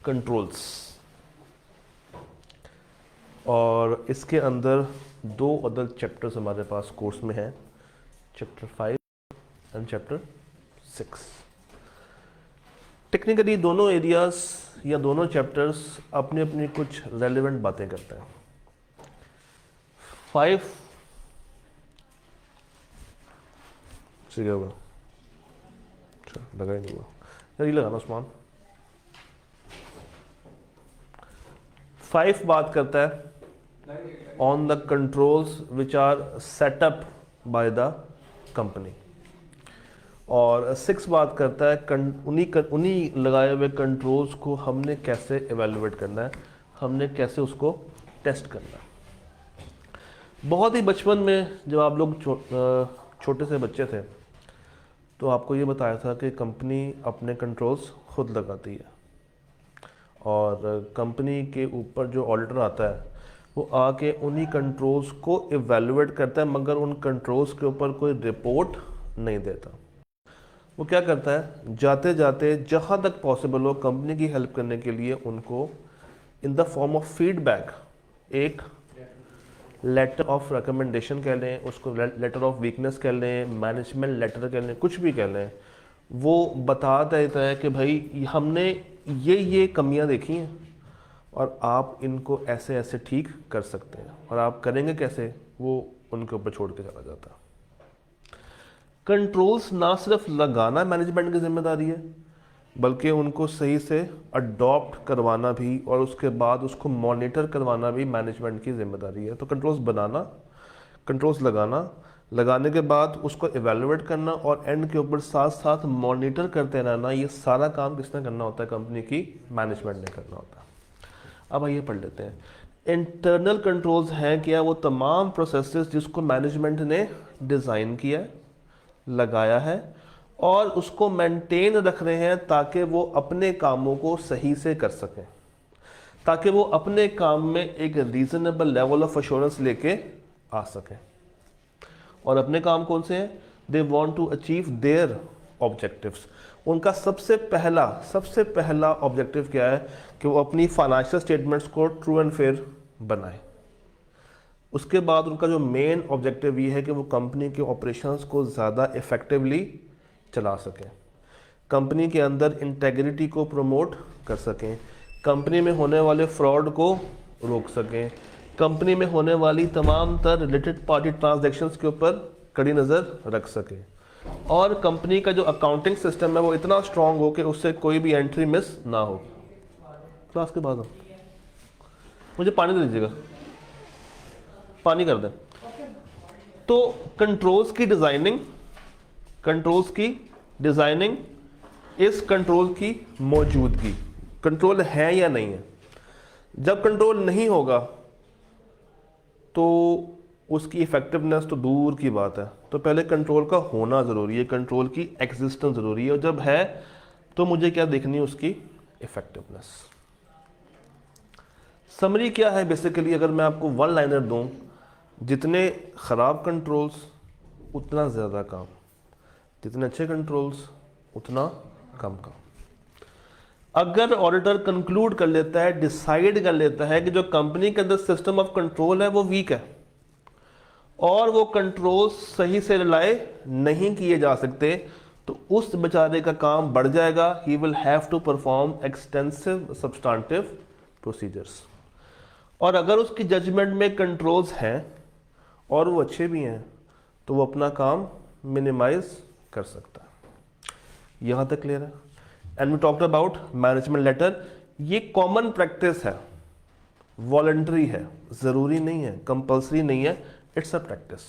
Controls, और इसके अंदर 2 अदर चैप्टर्स हमारे पास कोर्स में हैं, चैप्टर 5 एंड चैप्टर 6। टेक्निकली दोनों एरियाज या दोनों चैप्टर्स अपनी अपनी कुछ रेलेवेंट बातें करते हैं। 5 ठीक है, लगा ही नहीं हुआ यार, ये लगाना उस्मान। 5 बात करता है on the controls which are set up by the company, और 6 बात करता है उन्हीं लगाए हुए कंट्रोल्स को हमने कैसे एवेलुएट करना है, हमने कैसे उसको टेस्ट करना है। बहुत ही बचपन में जब आप लोग छोटे से बच्चे थे तो आपको ये बताया था कि कंपनी अपने कंट्रोल्स खुद लगाती है, और कंपनी के ऊपर जो ऑडिटर आता है वो आके उन्हीं कंट्रोल्स को एवेलुएट करता है, मगर उन कंट्रोल्स के ऊपर कोई रिपोर्ट नहीं देता। वो क्या करता है, जाते जाते जहाँ तक पॉसिबल हो कंपनी की हेल्प करने के लिए उनको in the form of feedback एक लेटर ऑफ रिकमेंडेशन कह लें, उसको लेटर ऑफ वीकनेस कह लें, मैनेजमेंट लेटर कह लें, कुछ भी कह लें, वो बता देता है कि भाई हमने ये कमियां देखी हैं और आप इनको ऐसे ऐसे ठीक कर सकते हैं, और आप करेंगे कैसे, वो उनके ऊपर छोड़ के चला जाता है। कंट्रोल्स ना सिर्फ लगाना मैनेजमेंट की जिम्मेदारी है, बल्कि उनको सही से अडॉप्ट करवाना भी और उसके बाद उसको मॉनिटर करवाना भी मैनेजमेंट की जिम्मेदारी है। तो कंट्रोल्स बनाना, कंट्रोल्स लगाना, लगाने के बाद उसको एवेलुएट करना और एंड के ऊपर साथ साथ मॉनिटर करते रहना, ये सारा काम किसने करना होता है, कंपनी की मैनेजमेंट ने करना होता है। अब आइए पढ़ लेते हैं। इंटरनल कंट्रोल्स हैं क्या, वो तमाम प्रोसेसेस जिसको मैनेजमेंट ने डिज़ाइन किया है, लगाया है और उसको मेंटेन रख रहे हैं ताकि वो अपने कामों को सही से कर सकें, ताकि वो अपने काम में एक रीजनेबल लेवल ऑफ एश्योरेंस लेके आ सकें। और अपने काम कौन से हैं, they want to achieve their objectives. उनका सबसे पहला ऑब्जेक्टिव क्या है कि वो अपनी फाइनेंशियल स्टेटमेंट्स को ट्रू एंड फेयर बनाए। उसके बाद उनका जो मेन ऑब्जेक्टिव ये है कि वो कंपनी के ऑपरेशंस को ज़्यादा इफ़ेक्टिवली चला सकें, कंपनी के अंदर इंटेग्रिटी को प्रमोट कर सकें, कंपनी में होने वाले फ्रॉड को रोक सकें, कंपनी में होने वाली तमाम तर रिलेटेड पार्टी ट्रांजैक्शंस के ऊपर कड़ी नज़र रख सकें, और कंपनी का जो अकाउंटिंग सिस्टम है वो इतना स्ट्रांग हो कि उससे कोई भी एंट्री मिस ना हो। क्लास के बाद मुझे पानी दे दीजिएगा, पानी कर दें। तो कंट्रोल्स की डिजाइनिंग, इस कंट्रोल की मौजूदगी, कंट्रोल है या नहीं है। जब कंट्रोल नहीं होगा तो उसकी इफेक्टिवनेस तो दूर की बात है। तो पहले कंट्रोल का होना ज़रूरी है, कंट्रोल की एग्जिस्टेंस ज़रूरी है, और जब है तो मुझे क्या देखनी है, उसकी इफेक्टिवनेस। समरी क्या है बेसिकली, अगर मैं आपको वन लाइनर दूं, जितने ख़राब कंट्रोल्स उतना ज़्यादा काम, जितने अच्छे कंट्रोल्स उतना कम काम। अगर ऑडिटर कंक्लूड कर लेता है, डिसाइड कर लेता है कि जो कंपनी के अंदर सिस्टम ऑफ कंट्रोल है वो वीक है और वो कंट्रोल सही से रिलाय नहीं किए जा सकते, तो उस बेचारे का काम बढ़ जाएगा। He will have to perform extensive substantive procedures. और अगर उसकी जजमेंट में कंट्रोल्स हैं और वो अच्छे भी हैं तो वो अपना काम मिनिमाइज कर सकता है। यहाँ तक क्लियर है। And we talked about management letter. ये कॉमन प्रैक्टिस है, वॉलंटरी है, ज़रूरी नहीं है, कंपल्सरी नहीं है, इट्स अ प्रैक्टिस।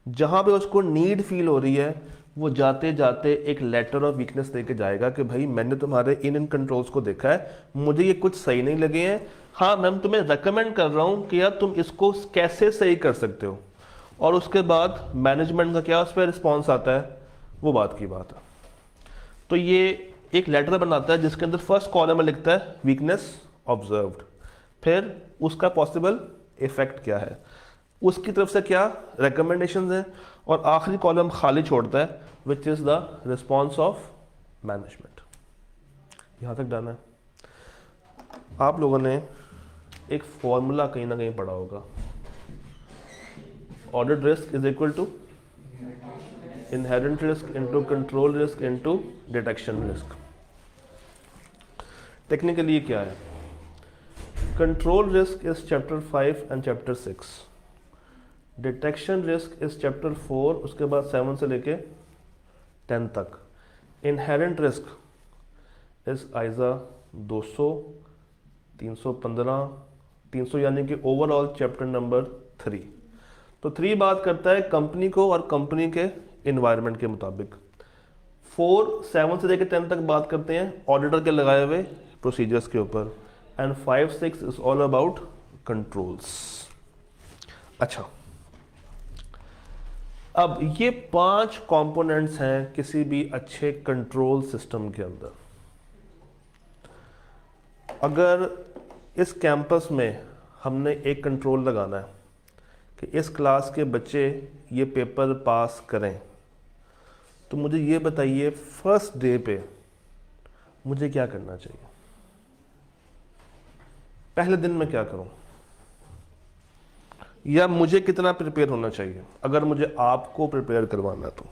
जहाँ पे उसको नीड फील हो रही है वो जाते जाते एक लेटर ऑफ वीकनेस देके जाएगा कि भाई मैंने तुम्हारे इन कंट्रोल्स को देखा है, मुझे ये कुछ सही नहीं लगे हैं, हाँ मैं तुम्हें रेकमेंड कर रहा हूँ कि यार तुम इसको कैसे सही कर सकते हो। और उसके बाद मैनेजमेंट का क्या उस पर रिस्पॉन्स आता है, वो बात की बात है। तो ये एक लेटर बनाता है जिसके अंदर फर्स्ट कॉलम में लिखता है वीकनेस ऑब्जर्व्ड, फिर उसका पॉसिबल इफेक्ट क्या है, उसकी तरफ से क्या रिकमेंडेशंस हैं, और आखिरी कॉलम खाली छोड़ता है which is the response of management. यहाँ तक डन है। आप लोगों ने एक फॉर्मूला कहीं ना कहीं पढ़ा होगा, audit risk is equal to inherent risk into control risk into detection risk. Technically ये क्या है? Control risk is chapter 5 and chapter 6, detection risk is chapter 4, उसके बाद 7 से लेके 10 तक। इनहेरेंट रिस्क इज आइजा 200, 315, 300 यानी कि ओवरऑल चैप्टर नंबर 3। तो 3 बात करता है कंपनी को और कंपनी के इन्वायरमेंट के मुताबिक। 4 7 से लेकर 10 तक बात करते हैं ऑडिटर के लगाए हुए प्रोसीजर्स के ऊपर, and 5 6 is all about controls. अच्छा, अब ये 5 कंपोनेंट्स हैं किसी भी अच्छे कंट्रोल सिस्टम के अंदर। अगर इस कैंपस में हमने एक कंट्रोल लगाना है कि इस क्लास के बच्चे ये पेपर पास करें, तो मुझे ये बताइए फर्स्ट डे पे मुझे क्या करना चाहिए? पहले दिन में क्या करूं, या मुझे कितना प्रिपेयर होना चाहिए अगर मुझे आपको प्रिपेयर करवाना है? तो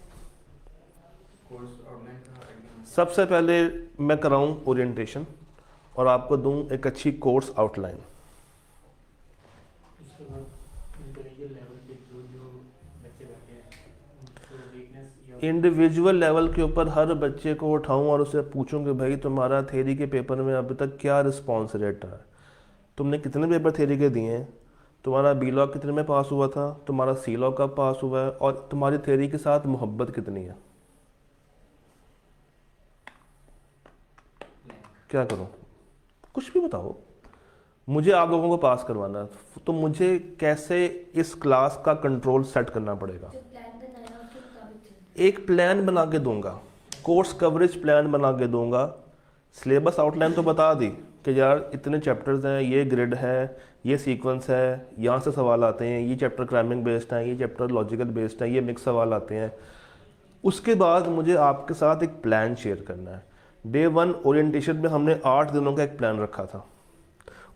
सबसे पहले मैं कराऊं ओरिएंटेशन और आपको दूं एक अच्छी कोर्स आउटलाइन। इंडिविजुअल लेवल के ऊपर हर बच्चे को उठाऊं और उसे पूछूं कि भाई तुम्हारा थ्योरी के पेपर में अभी तक क्या रिस्पॉन्स रेट है, तुमने कितने पेपर थ्योरी के दिए हैं, तुम्हारा बी लॉग कितने में पास हुआ था, तुम्हारा सी लॉग कब पास हुआ है, और तुम्हारी थ्योरी के साथ मोहब्बत कितनी है। क्या करूं? कुछ भी बताओ, मुझे आप लोगों को पास करवाना है, तो मुझे कैसे इस क्लास का कंट्रोल सेट करना पड़ेगा? एक प्लान बना के दूंगा, कोर्स कवरेज प्लान बना के दूंगा। सिलेबस आउटलाइन तो बता दी कि यार इतने चैप्टर्स हैं, ये ग्रिड है, ये सीक्वेंस है, यहाँ से सवाल आते हैं, ये चैप्टर क्राइमिंग बेस्ड है, ये चैप्टर लॉजिकल बेस्ड है, ये मिक्स सवाल आते हैं। उसके बाद मुझे आपके साथ एक प्लान शेयर करना है। डे 1 ओरिएंटेशन में हमने 8 दिनों का एक प्लान रखा था।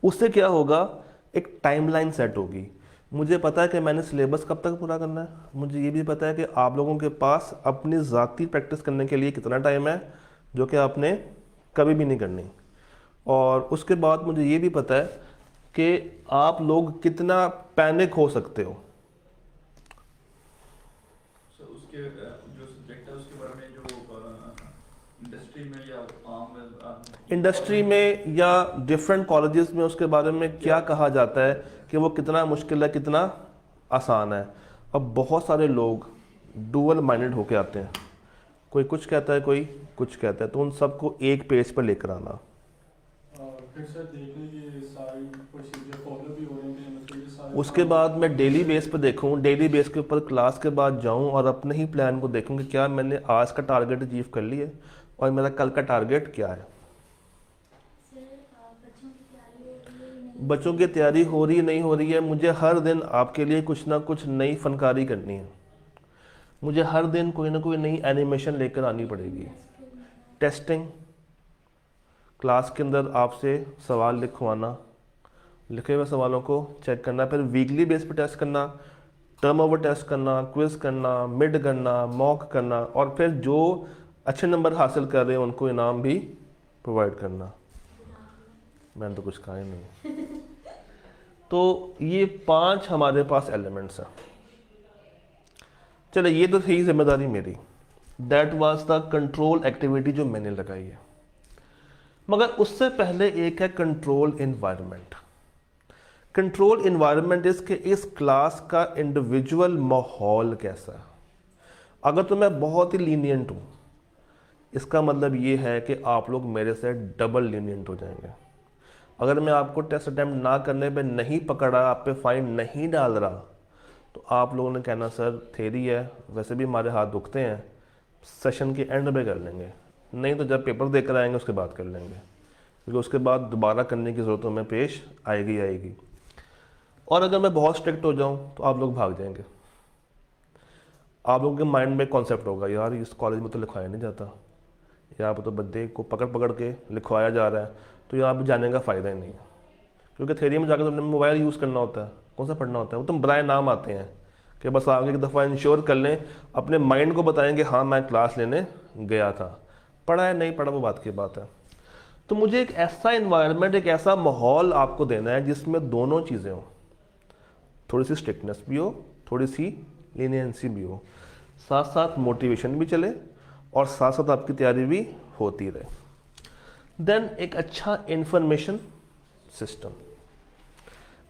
उससे क्या होगा, एक टाइमलाइन सेट होगी। मुझे पता है कि मैंने सिलेबस कब तक पूरा करना है, मुझे ये भी पता है कि आप लोगों के पास अपनी ज़ाती प्रैक्टिस करने के लिए कितना टाइम है, जो कि आपने कभी भी नहीं करनी। और उसके बाद मुझे ये भी पता है कि आप लोग कितना पैनिक हो सकते हो। उसके जो सब्जेक्ट है उसके बारे में जो इंडस्ट्री में या इंडस्ट्री में या डिफरेंट कॉलेजेस में उसके बारे में क्या कहा जाता है कि वो कितना मुश्किल है, कितना आसान है। अब बहुत सारे लोग डुअल माइंडेड होके आते हैं, कोई कुछ कहता है कोई कुछ कहता है, तो उन सबको एक पेज पर लेकर आना। फिर सर देखने की सारी प्रोसीजर फॉलो भी हो रहे हैं, मतलब ये सारे उसके बाद मैं डेली बेस पे देखूं, डेली बेस के ऊपर क्लास के बाद जाऊं और अपने ही प्लान को देखूं कि क्या मैंने आज का टारगेट अचीव कर लिया और मेरा कल का टारगेट क्या है। बच्चों की तैयारी हो रही नहीं हो रही है, मुझे हर दिन आपके लिए कुछ ना कुछ नई फनकारी करनी है। मुझे हर दिन कोई ना कोई नई एनिमेशन लेकर आनी पड़ेगी। टेस्टिंग, क्लास के अंदर आपसे सवाल लिखवाना, लिखे हुए सवालों को चेक करना, फिर वीकली बेस पे टेस्ट करना, टर्म ओवर टेस्ट करना, क्विज करना, मिड करना, मॉक करना, और फिर जो अच्छे नंबर हासिल कर रहे हैं उनको इनाम भी प्रोवाइड करना। मैंने तो कुछ कहा ही नहीं। तो ये 5 हमारे पास एलिमेंट्स हैं। चलो ये तो थी जिम्मेदारी मेरी, that was the control activity जो मैंने लगाई है। मगर उससे पहले एक है कंट्रोल इन्वायरमेंट। कंट्रोल इन्वायरमेंट इस क्लास का इंडिविजुअल माहौल कैसा है। अगर तो मैं बहुत ही लीनियंट हूँ, इसका मतलब ये है कि आप लोग मेरे से डबल लीनियंट हो जाएंगे। अगर मैं आपको टेस्ट अटैम्प्ट ना करने पे नहीं पकड़ा, आप पे फाइन नहीं डाल रहा, तो आप लोगों ने कहना सर थ्योरी है, वैसे भी हमारे हाथ दुखते हैं, सेशन के एंड में कर लेंगे, नहीं तो जब पेपर देकर आएंगे उसके बाद कर लेंगे, क्योंकि उसके बाद दोबारा करने की ज़रूरत हमें पेश आएगी आएगी। और अगर मैं बहुत स्ट्रिक्ट हो जाऊं तो आप लोग भाग जाएंगे। आप लोगों के माइंड में कॉन्सेप्ट होगा, यार इस कॉलेज में तो लिखवाया नहीं जाता, यहाँ पर तो बंदे को पकड़ पकड़ के लिखवाया जा रहा है, तो यहाँ पे जाने का फ़ायदा ही नहीं है, क्योंकि थ्योरी में जाकर तुमने मोबाइल यूज़ करना होता है, कौन सा पढ़ना होता है, वो तुम बराए नाम आते हैं कि बस आगे एक दफ़ा इंश्योर कर लें, अपने माइंड को बताएंगे हाँ मैं क्लास लेने गया था, पढ़ा है नहीं पढ़ा वो बात की बात है। तो मुझे एक ऐसा इन्वायरमेंट, एक ऐसा माहौल आपको देना है जिसमें दोनों चीज़ें हों, थोड़ी सी स्ट्रिक्टनेस भी हो, थोड़ी सी लीनियंसी भी हो, साथ साथ मोटिवेशन भी चले और साथ साथ आपकी तैयारी भी होती रहे। देन एक अच्छा इंफॉर्मेशन सिस्टम,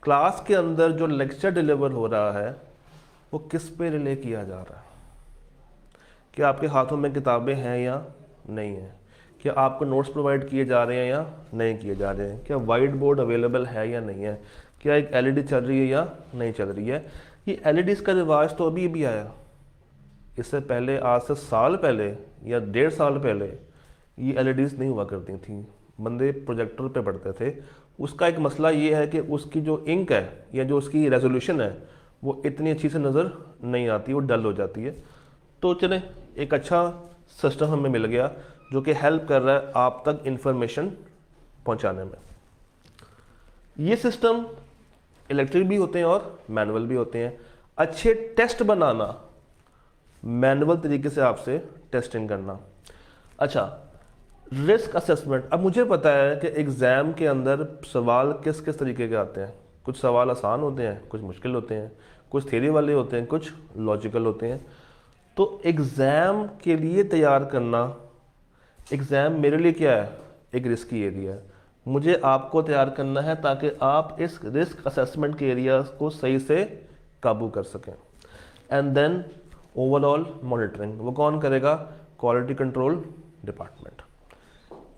क्लास के अंदर जो लेक्चर डिलीवर हो रहा है वो किस पे रिले किया जा रहा है, क्या आपके हाथों में किताबें हैं या नहीं है, क्या आपको नोट्स प्रोवाइड किए जा रहे हैं या नहीं किए जा रहे हैं, क्या वाइट बोर्ड अवेलेबल है या नहीं है, क्या एक एलईडी चल रही है या नहीं चल रही है। ये एलईडीज़ का रिवाज तो अभी अभी आया, इससे पहले आज से साल पहले या 1.5 साल पहले ये एलईडीज़ नहीं हुआ करती थी, बंदे प्रोजेक्टर पे पढ़ते थे। उसका एक मसला ये है कि उसकी जो इंक है या जो उसकी रेजोल्यूशन है वो इतनी अच्छी से नज़र नहीं आती, वो डल हो जाती है। तो चलें, एक अच्छा सिस्टम हमें मिल गया जो कि हेल्प कर रहा है आप तक इंफॉर्मेशन पहुंचाने में। ये सिस्टम इलेक्ट्रिक भी होते हैं और मैनुअल भी होते हैं। अच्छे टेस्ट बनाना, मैनुअल तरीके से आपसे टेस्टिंग करना। अच्छा, रिस्क असेसमेंट। अब मुझे पता है कि एग्ज़ाम के अंदर सवाल किस किस तरीके के आते हैं, कुछ सवाल आसान होते हैं, कुछ मुश्किल होते हैं, कुछ थ्योरी वाले होते हैं, कुछ लॉजिकल होते हैं। तो एग्ज़ाम के लिए तैयार करना, एग्ज़ाम मेरे लिए क्या है, एक रिस्की एरिया है। मुझे आपको तैयार करना है ताकि आप इस रिस्क असेसमेंट के एरिया को सही से काबू कर सकें। एंड देन ओवरऑल मॉनिटरिंग, वो कौन करेगा, क्वालिटी कंट्रोल डिपार्टमेंट।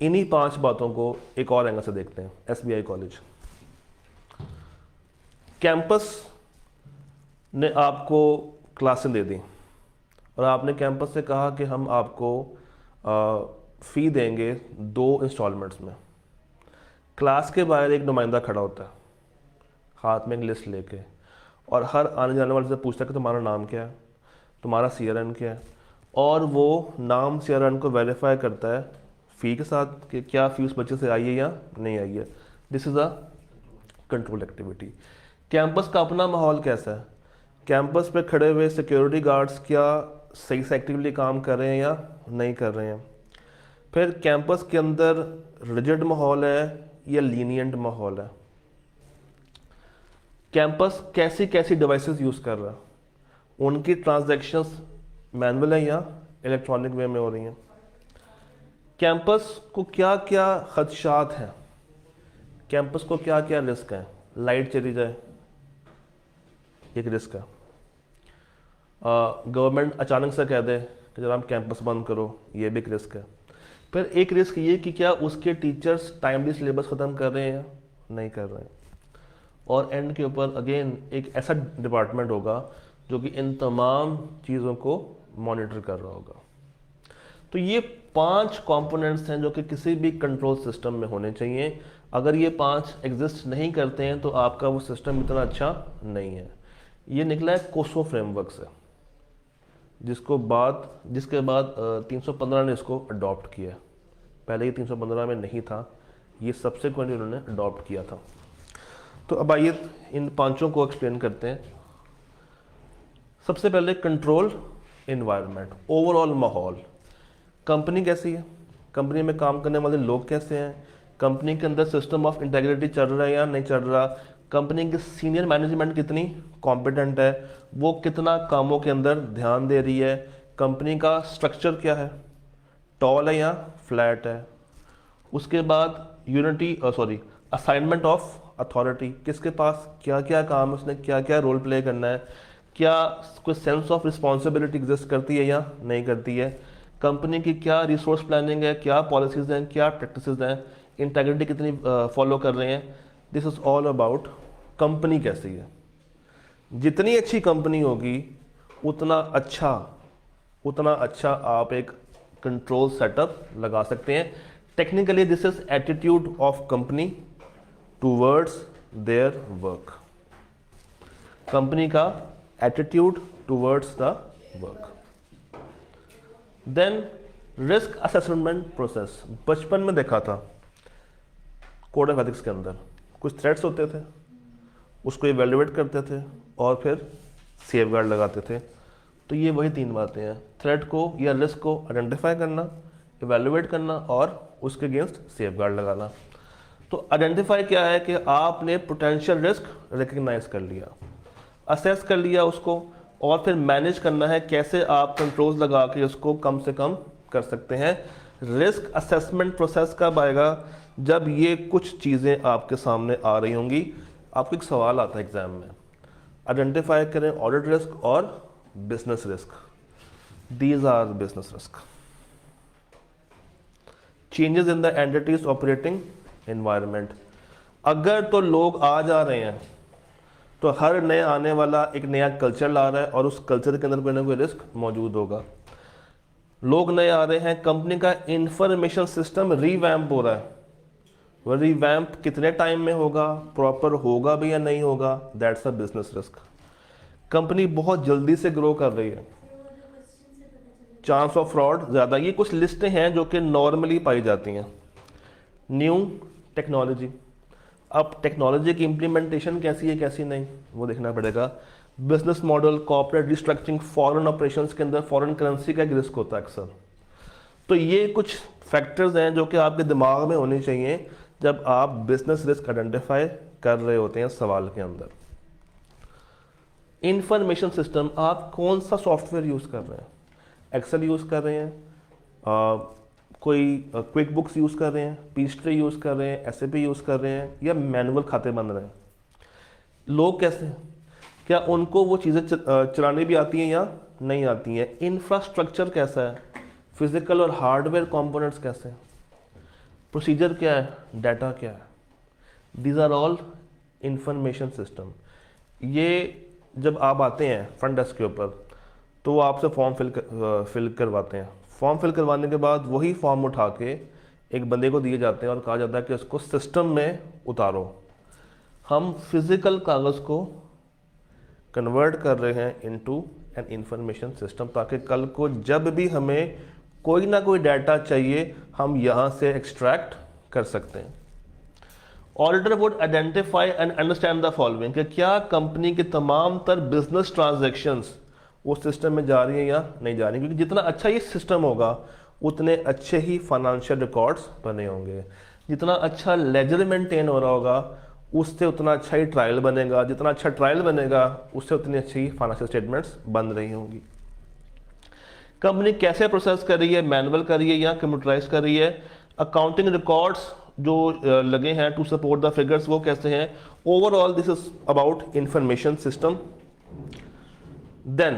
इन्हीं 5 बातों को एक और एंगल से देखते हैं। एसबीआई कॉलेज कैंपस ने आपको क्लासें दे दी और आपने कैंपस से कहा कि हम आपको फ़ी देंगे 2 इंस्टॉलमेंट्स में। क्लास के बाहर एक नुमाइंदा खड़ा होता है हाथ में एक लिस्ट लेके और हर आने जाने वाले से पूछता है कि तुम्हारा नाम क्या है, तुम्हारा CRN क्या है, और वो नाम CRN को वेरीफाई करता है फ़ी के साथ कि क्या फ़ी उस बच्चे से आई है या नहीं आई है। This is a control activity. Campus का अपना माहौल कैसा है, कैंपस पे खड़े हुए सिक्योरिटी गार्ड्स क्या सही से एक्टिवली काम कर रहे हैं या नहीं कर रहे हैं। फिर कैंपस के अंदर रिजिड माहौल है या लीनियंट माहौल है। कैंपस कैसी कैसी डिवाइसेस यूज़ कर रहा है, उनकी ट्रांजैक्शंस मैनुअल है या इलेक्ट्रॉनिक वे में हो रही हैं। कैंपस को क्या क्या खदशात हैं, कैंपस को क्या क्या रिस्क है। लाइट चली जाए एक रिस्क है, गवर्नमेंट अचानक से कह दे कि जरा हम कैंपस बंद करो, ये भी एक रिस्क है। फिर एक रिस्क ये कि क्या उसके टीचर्स टाइमली सिलेबस ख़त्म कर रहे हैं या नहीं कर रहे हैं। और एंड के ऊपर अगेन एक ऐसा डिपार्टमेंट होगा जो कि इन तमाम चीज़ों को मॉनिटर कर रहा होगा। तो ये 5 कंपोनेंट्स हैं जो कि किसी भी कंट्रोल सिस्टम में होने चाहिए। अगर ये 5 एग्जिस्ट नहीं करते हैं तो आपका वो सिस्टम इतना अच्छा नहीं है। ये निकला है कोसो फ्रेमवर्क से, जिसके बाद 315 ने इसको अडॉप्ट किया। पहले ये 315 में नहीं था, ये सबसेक्वेंटली उन्होंने अडॉप्ट किया था। तो अब आइए इन 5 को एक्सप्लेन करते हैं। सबसे पहले कंट्रोल एनवायरनमेंट, ओवरऑल माहौल। कंपनी कैसी है, कंपनी में काम करने वाले लोग कैसे हैं, कंपनी के अंदर सिस्टम ऑफ इंटेग्रिटी चल रहा है या नहीं चल रहा, कंपनी की सीनियर मैनेजमेंट कितनी कॉम्पिटेंट है, वो कितना कामों के अंदर ध्यान दे रही है, कंपनी का स्ट्रक्चर क्या है, टॉल है या फ्लैट है। उसके बाद असाइनमेंट ऑफ अथॉरिटी, किसके पास क्या क्या काम है, उसने क्या क्या रोल प्ले करना है, क्या कोई सेंस ऑफ रिस्पॉन्सिबिलिटी एग्जिस्ट करती है या नहीं करती है, कंपनी की क्या रिसोर्स प्लानिंग है, क्या पॉलिसीज़ हैं, क्या प्रैक्टिसेस हैं, इंटेग्रिटी कितनी फॉलो कर रहे हैं। This is all about company कैसी है। जितनी अच्छी कंपनी होगी उतना अच्छा आप एक कंट्रोल सेटअप लगा सकते हैं। Technically this is attitude of company towards their work, company का attitude towards the work. Then risk assessment process, बचपन में देखा था कोड ऑफ एथिक्स के अंदर कुछ थ्रेट्स होते थे, उसको इवेल्युएट करते थे और फिर सेफगार्ड लगाते थे। तो ये वही 3 बातें हैं, थ्रेट को या रिस्क को आइडेंटिफाई करना, इवेल्युएट करना और उसके अगेंस्ट सेफगार्ड लगाना। तो आइडेंटिफाई क्या है कि आपने पोटेंशियल रिस्क रिकग्नाइज कर लिया, असेस कर लिया उसको, और फिर मैनेज करना है कैसे आप कंट्रोल्स लगा के उसको कम से कम कर सकते हैं। रिस्क असेसमेंट प्रोसेस कब आएगा? जब ये कुछ चीज़ें आपके सामने आ रही होंगी। आपको एक सवाल आता है एग्जाम में, आइडेंटिफाई करें ऑडिट रिस्क और business risk. These are business risk. Changes in the entity's operating environment. अगर तो लोग आ जा रहे हैं तो हर नए आने वाला एक नया कल्चर ला रहा है और उस कल्चर के अंदर कोई ना कोई रिस्क मौजूद होगा। लोग नए आ रहे हैं, कंपनी का इंफॉर्मेशन सिस्टम रीवैम्प हो रहा है। वो रीवैम्प कितने टाइम में होगा, प्रॉपर होगा भी या नहीं होगा, that's a business risk. Company बहुत जल्दी से ग्रो कर रही है, चांस ऑफ फ्रॉड ज़्यादा। ये कुछ लिस्टें हैं जो कि नॉर्मली पाई जाती हैं। न्यू टेक्नोलॉजी, अब टेक्नोलॉजी की इम्प्लीमेंटेशन कैसी है कैसी नहीं वो देखना पड़ेगा। Business model, corporate restructuring, foreign operations के अंदर फॉरेन करेंसी का एक रिस्क होता है अक्सर। तो ये कुछ फैक्टर्स हैं जो कि आपके दिमाग में होने चाहिए जब आप बिजनेस रिस्क आइडेंटिफाई कर रहे होते हैं सवाल के अंदर। इंफॉर्मेशन सिस्टम, आप कौन सा सॉफ्टवेयर यूज़ कर रहे हैं? एक्सेल यूज़ कर रहे हैं, कोई क्विक बुक्स यूज़ कर रहे हैं, पीस्ट्री यूज़ कर रहे हैं, एसएपी यूज़ कर रहे हैं, या मैनुअल खाते बन रहे हैं? लोग कैसे हैं? क्या उनको वो चीज़ें चलानी भी आती हैं या नहीं आती हैं? इंफ्रास्ट्रक्चर कैसा है? फिजिकल और हार्डवेयर कंपोनेंट्स कैसे हैं? प्रोसीजर क्या है? डाटा क्या है? These are all information system. ये जब आप आते हैं फ्रंट डेस्क के ऊपर तो वो आपसे फॉर्म फिल करवाते हैं। फॉर्म फिल करवाने के बाद वही फॉर्म उठा के एक बंदे को दिए जाते हैं और कहा जाता है कि उसको सिस्टम में उतारो। हम फिजिकल कागज़ को कन्वर्ट कर रहे हैं इनटू एन इंफॉर्मेशन सिस्टम, ताकि कल को जब भी हमें कोई ना कोई डाटा चाहिए हम यहाँ से एक्सट्रैक्ट कर सकते हैं। Auditor would identify and understand the following, कि क्या कंपनी के तमाम तर बिजनेस ट्रांजैक्शंस वो सिस्टम में जा रही है या नहीं जा रही, क्योंकि जितना अच्छा ये सिस्टम होगा उतने अच्छे ही फाइनेंशियल रिकॉर्ड्स बने होंगे। जितना अच्छा लेजर मेंटेन हो रहा होगा उससे उतना अच्छा ही ट्रायल बनेगा, जितना अच्छा ट्रायल बनेगा उससे उतनी अच्छी फाइनेंशियल स्टेटमेंट्स बन रही होंगी। कंपनी कैसे प्रोसेस कर रही है, मैनुअल कर रही है या कंप्यूटराइज कर रही है? अकाउंटिंग रिकॉर्ड्स जो लगे हैं टू सपोर्ट द फिगर्स वो कैसे हैं? Overall this is about information system. Then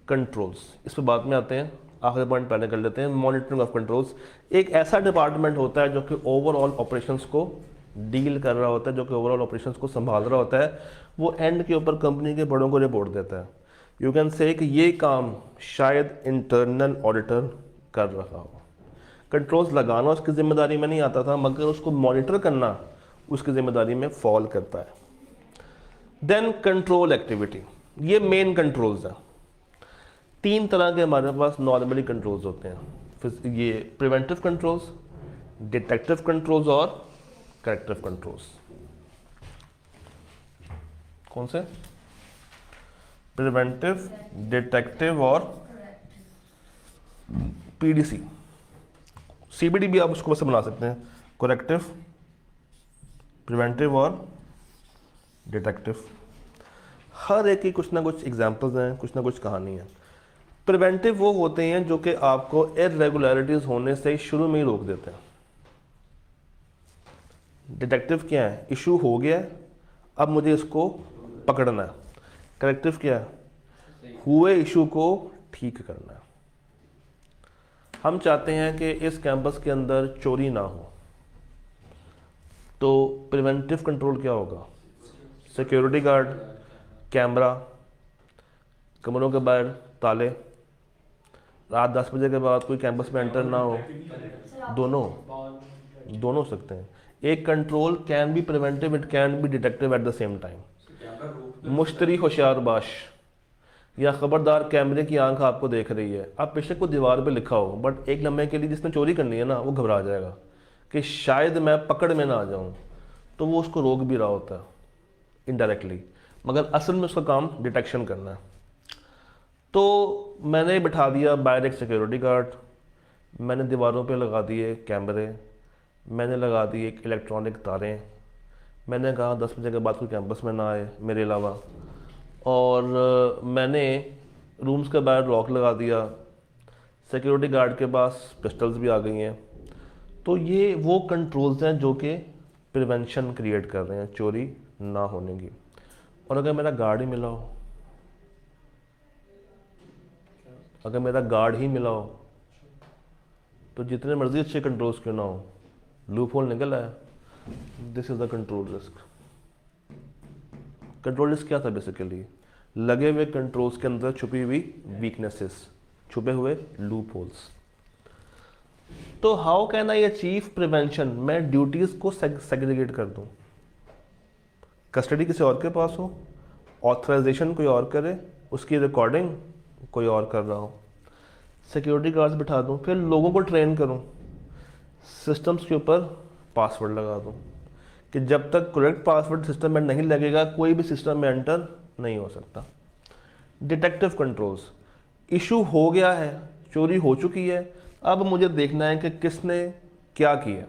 controls, इस पर बाद में आते हैं, आखिरी पॉइंट पहले कर लेते हैं। मॉनिटरिंग ऑफ कंट्रोल्स, एक ऐसा डिपार्टमेंट होता है जो कि ओवरऑल ऑपरेशंस को डील कर रहा होता है, जो कि ओवरऑल ऑपरेशंस को संभाल रहा होता है। वो एंड के ऊपर कंपनी के बड़ों को रिपोर्ट देता है। यू कैन से कि ये काम शायद इंटरनल ऑडिटर कर रहा हो। कंट्रोल्स लगाना उसकी जिम्मेदारी में नहीं आता था, मगर उसको मॉनिटर करना उसकी जिम्मेदारी में फॉल करता है। देन कंट्रोल एक्टिविटी, ये मेन कंट्रोल्स हैं। 3 तरह के हमारे पास नॉर्मली कंट्रोल्स होते हैं, फिर ये प्रिवेंटिव कंट्रोल्स, डिटेक्टिव कंट्रोल्स और करेक्टिव कंट्रोल्स। कौन से? प्रिवेंटिव, डिटेक्टिव और पीडीसी। सीबीडी भी आप उसको वैसे बना सकते हैं, करेक्टिव, प्रिवेंटिव और डिटेक्टिव। हर एक की कुछ ना कुछ एग्जाम्पल्स हैं, कुछ ना कुछ कहानी है। प्रिवेंटिव वो होते हैं जो कि आपको इरेगुलरिटीज होने से शुरू में ही रोक देते हैं। डिटेक्टिव क्या है? इशू हो गया है, अब मुझे इसको पकड़ना है। करेक्टिव क्या है? हुए इशू को ठीक करना है। हम चाहते हैं कि इस कैंपस के अंदर चोरी ना हो, तो प्रिवेंटिव कंट्रोल क्या होगा? सिक्योरिटी गार्ड, कैमरा, कमरों के बाहर ताले, रात 10 बजे के बाद कोई कैंपस में एंटर ना हो। दोनों हो सकते हैं। एक control can be preventive, it can be detective at the same time. मुश्तरी होशियारबाश, या खबरदार कैमरे की आंख आपको देख रही है। आप बेशक को दीवार पे लिखा हो, बट एक लम्हे के लिए जिसने चोरी करनी है ना वो घबरा जाएगा कि शायद मैं पकड़ में ना आ जाऊं, तो वो उसको रोक भी रहा होता है इनडायरेक्टली, मगर असल में उसका काम डिटेक्शन करना है। तो मैंने बिठा दिया बाहर एक सिक्योरिटी गार्ड, मैंने दीवारों पे लगा दिए कैमरे, मैंने लगा दिए एक इलेक्ट्रॉनिक तारें, मैंने कहा 10 बजे के बाद कोई कैंपस में ना आए मेरे अलावा, और मैंने रूम्स के बाहर लॉक लगा दिया, सिक्योरिटी गार्ड के पास पिस्टल्स भी आ गई हैं। तो ये वो कंट्रोल्स हैं जो कि प्रिवेंशन क्रिएट कर रहे हैं चोरी ना होने की। और अगर मेरा गार्ड ही मिला हो, अगर मेरा गार्ड ही मिला हो, तो जितने मर्जी अच्छे कंट्रोल्स क्यों ना हो, लूप होल निकल आया। This is the control risk. Control risk क्या था बेसिकली? लगे हुए कंट्रोल्स के अंदर छुपी हुई वीकनेसेस, छुपे हुए लूप होल्स। तो how can I achieve prevention? मैं ड्यूटीज को सेग्रीगेट कर दूं, कस्टडी किसी और के पास हो, ऑथराइजेशन कोई और करे, उसकी रिकॉर्डिंग कोई और कर रहा हो, सिक्योरिटी गार्ड्स बिठा दूं, फिर लोगों को ट्रेन करूं, सिस्टम्स के ऊपर पासवर्ड लगा दूं कि जब तक करेक्ट पासवर्ड सिस्टम में नहीं लगेगा कोई भी सिस्टम में एंटर नहीं हो सकता। डिटेक्टिव कंट्रोल्स, इशू हो गया है, चोरी हो चुकी है, अब मुझे देखना है कि किसने क्या किया।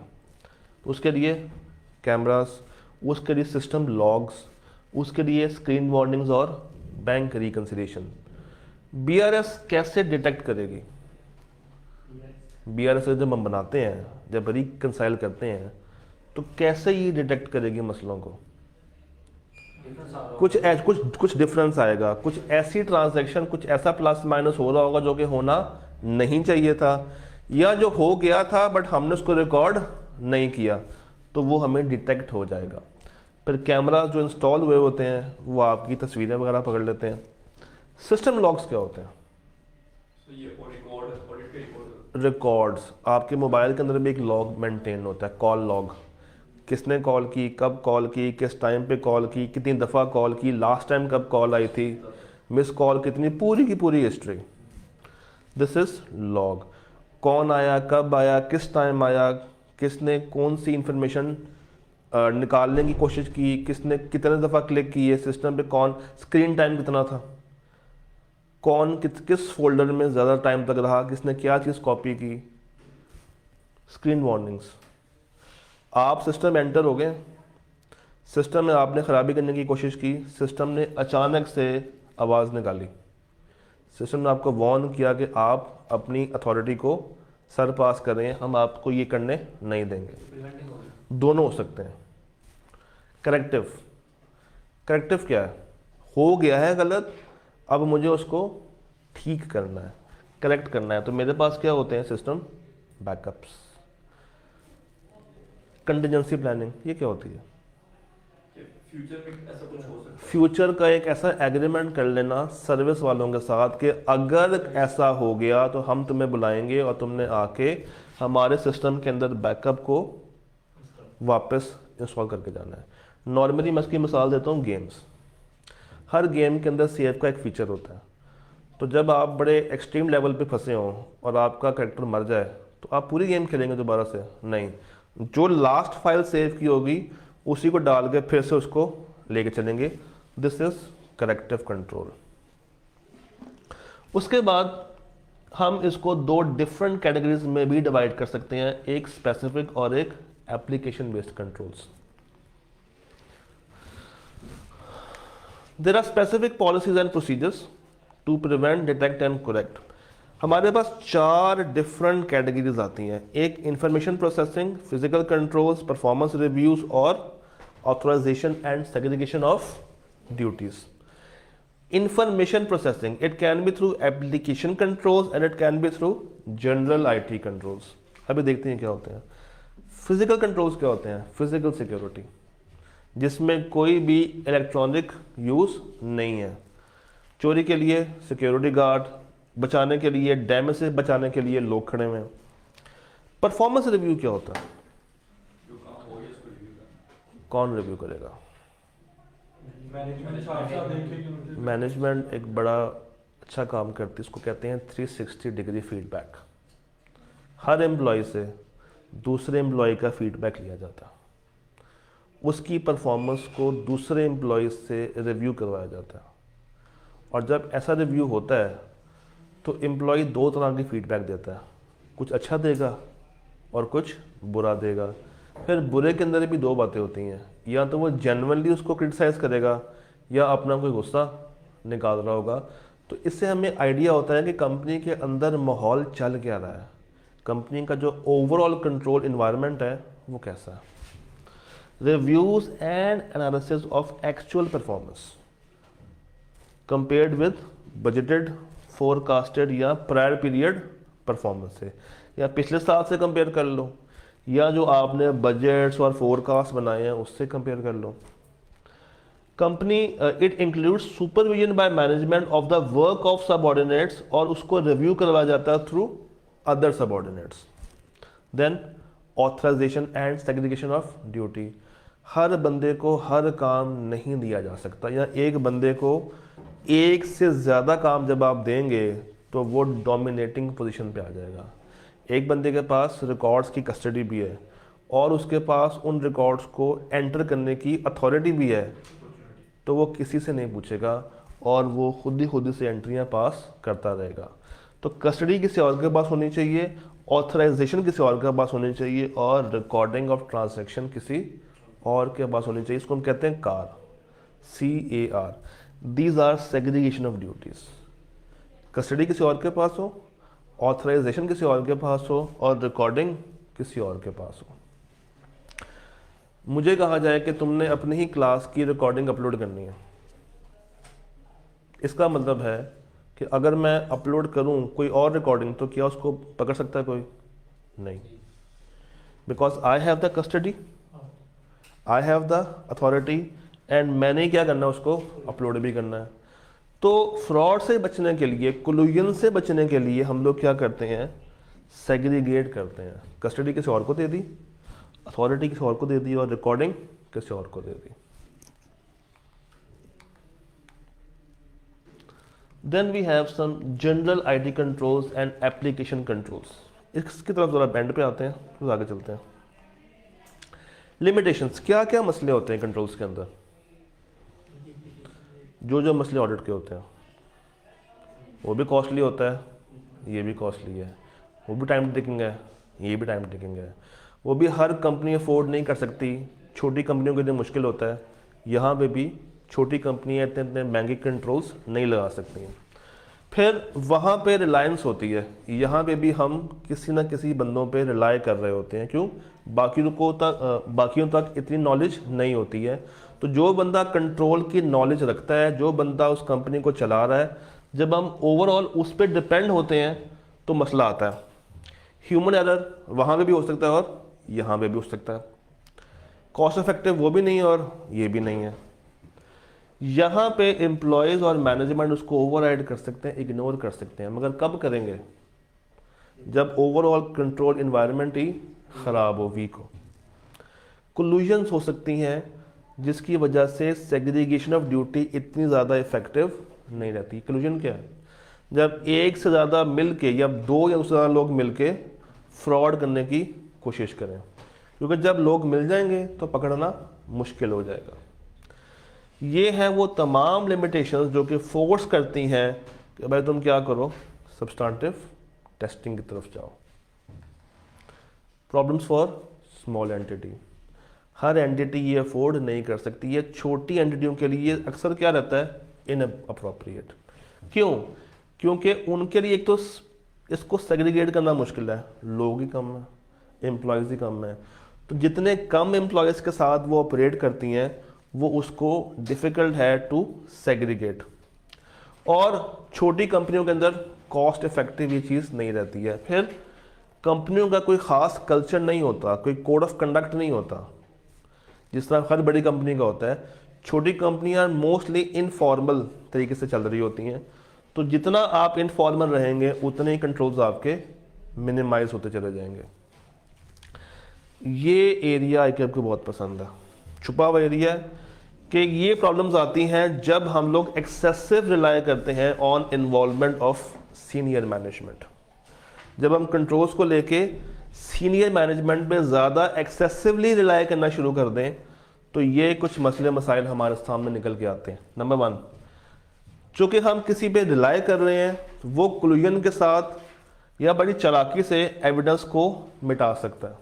उसके लिए कैमरास, उसके लिए सिस्टम लॉग्स, उसके लिए स्क्रीन वार्निंग्स और बैंक रिकंसिलिएशन। बीआरएस कैसे डिटेक्ट करेगी? बीआरएस जब हम बनाते हैं, जब रिकंसाइल करते हैं, तो कैसे ये डिटेक्ट करेगी मसलों को? कुछ डिफरेंस आएगा, कुछ ऐसी ट्रांजैक्शन, कुछ ऐसा प्लस माइनस हो रहा होगा जो कि होना नहीं चाहिए था, या जो हो गया था बट हमने उसको रिकॉर्ड नहीं किया, तो वो हमें डिटेक्ट हो जाएगा। फिर कैमरा जो इंस्टॉल हुए होते हैं वो आपकी तस्वीरें वगैरह पकड़ लेते हैं। सिस्टम लॉग्स क्या होते हैं? रिकॉर्ड्स। आपके मोबाइल के अंदर भी एक लॉग मेंटेन होता है, कॉल लॉग। किसने कॉल की, कब कॉल की, किस टाइम पे कॉल की, कितनी दफ़ा कॉल की, लास्ट टाइम कब कॉल आई थी, मिस कॉल कितनी, पूरी की पूरी हिस्ट्री। This is log. कौन आया, कब आया, किस टाइम आया, किसने कौन सी इंफॉर्मेशन निकालने की कोशिश की, किसने कितने दफ़ा क्लिक की है सिस्टम पे, कौन, स्क्रीन टाइम कितना था, कौन किस फोल्डर में ज़्यादा टाइम तक रहा, किसने क्या चीज़ कॉपी की। Screen warnings. आप सिस्टम एंटर हो गए, सिस्टम में आपने ख़राबी करने की कोशिश की, सिस्टम ने अचानक से आवाज़ निकाली, सिस्टम ने आपको वार्न किया कि आप अपनी अथॉरिटी को सर पास कर रहे हैं, हम आपको ये करने नहीं देंगे। दोनों हो सकते हैं। करेक्टिव। करेक्टिव क्या है? हो गया है गलत, अब मुझे उसको ठीक करना है, करेक्ट करना है। तो मेरे पास क्या होते हैं? System backups. कंटिजेंसी प्लानिंग, ये क्या होती है? फ्यूचर में ऐसा कुछ हो सकता है? फ्यूचर का एक ऐसा एग्रीमेंट कर लेना सर्विस वालों के साथ कि अगर ऐसा हो गया तो हम तुम्हें बुलाएंगे और तुमने आके हमारे सिस्टम के अंदर बैकअप को वापस इंस्टॉल करके जाना है। नॉर्मली मैं इसकी मिसाल देता हूँ गेम्स। हर गेम के अंदर सेव का एक फीचर होता है। तो जब आप बड़े एक्सट्रीम लेवल पे फंसे हों और आपका कैरेक्टर मर जाए तो आप पूरी गेम खेलेंगे दोबारा से? नहीं, जो लास्ट फाइल सेव की होगी उसी को डाल के फिर से उसको लेके चलेंगे। This is corrective control. उसके बाद हम इसको दो डिफरेंट कैटेगरीज में भी डिवाइड कर सकते हैं, एक स्पेसिफिक और एक application based controls. There are specific policies and procedures to prevent, detect and correct. हमारे पास 4 डिफरेंट कैटेगरीज आती हैं। एक information processing, physical controls, performance reviews और authorisation and segregation of duties. Information processing, it can be through application controls and it can be through general IT controls. अभी देखते हैं क्या होते हैं। फिजिकल कंट्रोल्स क्या होते हैं? फिजिकल सिक्योरिटी, जिसमें कोई भी इलेक्ट्रॉनिक यूज नहीं है। चोरी के लिए सिक्योरिटी गार्ड, बचाने के लिए, डैमेज से बचाने के लिए लोग खड़े हुए हैं। परफॉर्मेंस रिव्यू क्या होता है? जो काम हो गया उसको रिव्यू करना। कौन रिव्यू करेगा? मैनेजमेंट। मैनेजमेंट एक बड़ा अच्छा काम करती है, इसको कहते हैं 360 डिग्री फीडबैक। हर एम्प्लॉय से दूसरे एम्प्लॉय का फीडबैक लिया जाता, उसकी परफॉर्मेंस को दूसरे एम्प्लॉय से रिव्यू करवाया जाता है। और जब ऐसा रिव्यू होता है तो एम्प्लॉय दो तरह की फीडबैक देता है, कुछ अच्छा देगा और कुछ बुरा देगा। फिर बुरे के अंदर भी दो बातें होती हैं, या तो वो जेन्युइनली उसको क्रिटिसाइज़ करेगा या अपना कोई गुस्सा निकाल रहा होगा। तो इससे हमें आइडिया होता है कि कंपनी के अंदर माहौल चल क्या रहा है, कंपनी का जो ओवरऑल कंट्रोल इन्वायरमेंट है वो कैसा है। Reviews and analysis of actual performance compared with budgeted, forecasted या प्रायर पीरियड परफॉर्मेंस से, या पिछले साल से कंपेयर कर लो, या जो आपने बजट्स और फोरकास्ट बनाए हैं उससे कंपेयर कर लो। Company it includes supervision by management of the work of subordinates, और उसको रिव्यू करवाया जाता है through other subordinates. Then authorisation and segregation of duty, हर बंदे को हर काम नहीं दिया जा सकता, या एक बंदे को एक से ज़्यादा काम जब आप देंगे तो वो डोमिनेटिंग पोजीशन पे आ जाएगा। एक बंदे के पास रिकॉर्ड्स की कस्टडी भी है और उसके पास उन रिकॉर्ड्स को एंटर करने की अथॉरिटी भी है, तो वो किसी से नहीं पूछेगा और वो खुद ही से एंट्रियां पास करता रहेगा। तो कस्टडी किसी और के पास होनी चाहिए, ऑथराइजेशन किसी और के पास होनी चाहिए, और रिकॉर्डिंग ऑफ ट्रांजैक्शन किसी और के पास होनी चाहिए। इसको हम कहते हैं car, CAR। These are segregation of duties. Custody किसी और के पास हो, ऑथराइजेशन किसी और के पास हो, और रिकॉर्डिंग किसी और के पास हो। मुझे कहा जाए कि तुमने अपनी ही क्लास की रिकॉर्डिंग अपलोड करनी है, इसका मतलब है कि अगर मैं अपलोड करूं कोई और रिकॉर्डिंग तो क्या उसको पकड़ सकता है कोई? नहीं, because I have the custody, I have the authority, and मैंने क्या करना है, उसको अपलोड भी करना है। तो फ्रॉड से बचने के लिए, कोलूजन से बचने के लिए हम लोग क्या करते हैं, सेग्रीगेट करते हैं। कस्टडी किसी और को दे दी, अथॉरिटी किसी और को दे दी, और रिकॉर्डिंग किसी और को दे दी। Then we have some general IT controls and application controls. इसकी तरफ जरा बैंड पे आते हैं, फिर आगे चलते हैं। लिमिटेशंस, क्या क्या मसले होते हैं कंट्रोल्स के अंदर? जो मसले ऑडिट के होते हैं वो भी कॉस्टली होता है, ये भी कॉस्टली है, वो भी टाइम टेकिंग है, ये भी टाइम टेकिंग है, वो भी हर कंपनी अफोर्ड नहीं कर सकती, छोटी कंपनियों के लिए मुश्किल होता है। यहाँ पे भी छोटी कंपनियाँ इतने महंगे कंट्रोल्स नहीं लगा सकती हैं। फिर वहाँ पे रिलायंस होती है, यहाँ पे भी हम किसी ना किसी बंदों पे रिलाय कर रहे होते हैं। क्यों? बाकियों तक इतनी नॉलेज नहीं होती है। तो जो बंदा कंट्रोल की नॉलेज रखता है, जो बंदा उस कंपनी को चला रहा है, जब हम ओवरऑल उस पर डिपेंड होते हैं तो मसला आता है। ह्यूमन एरर वहाँ पे भी हो सकता है और यहाँ पे भी हो सकता है। कॉस्ट इफेक्टिव वो भी नहीं और ये भी नहीं है। यहाँ पे एम्प्लॉयज़ और मैनेजमेंट उसको ओवरराइड कर सकते हैं, इग्नोर कर सकते हैं, मगर कब करेंगे? जब ओवरऑल कंट्रोल इन्वायरमेंट ही ख़राब हो, वीक हो। कोलूजन्स हो सकती हैं जिसकी वजह से सेग्रीगेशन ऑफ ड्यूटी इतनी ज़्यादा इफेक्टिव नहीं रहती। कोलूजन क्या है? जब एक से ज़्यादा मिल के या दो या उससे ज़्यादा लोग मिल के फ्रॉड करने की कोशिश करें, क्योंकि जब लोग मिल जाएंगे तो पकड़ना मुश्किल हो जाएगा। ये है वो तमाम लिमिटेशंस जो कि फोर्स करती हैं कि भाई तुम क्या करो, सब्सटेंटिव टेस्टिंग की तरफ जाओ। Problems for small entity, her entity ये अफोर्ड नहीं कर सकती। ये छोटी एंटिटियों के लिए अक्सर क्या रहता है, इनअप्रोप्रिएट। क्यों? क्योंकि उनके लिए एक तो इसको सेग्रीगेट करना मुश्किल है, लोग ही कम है, एम्प्लॉयज़ ही कम है। तो जितने कम एम्प्लॉयज़ के साथ वो ऑपरेट करती हैं वो उसको डिफ़िकल्ट है टू सेग्रीगेट। और छोटी कंपनियों के अंदर कॉस्ट इफेक्टिव ये चीज़ नहीं रहती है। फिर कंपनियों का कोई ख़ास कल्चर नहीं होता, कोई कोड ऑफ कंडक्ट नहीं होता जिस तरह हर बड़ी कंपनी का होता है। छोटी कंपनियां मोस्टली इनफॉर्मल तरीके से चल रही होती हैं, तो जितना आप इनफॉर्मल रहेंगे उतने ही कंट्रोल्स आपके मिनिमाइज होते चले जाएंगे। ये एरिया आई को बहुत पसंद है, छुपा हुआ एरिया है, कि ये प्रॉब्लम्स आती हैं जब हम लोग एक्सेसिव रिलाय करते हैं on involvement of senior management. जब हम कंट्रोल्स को लेके सीनियर मैनेजमेंट पे ज़्यादा एक्सेसिवली रिलाई करना शुरू कर दें तो ये कुछ मसले मसाइल हमारे सामने निकल के आते हैं। नंबर 1, चूँकि हम किसी पे रिलाई कर रहे हैं वो क्लूजन के साथ या बड़ी चालाकी से एविडेंस को मिटा सकता है।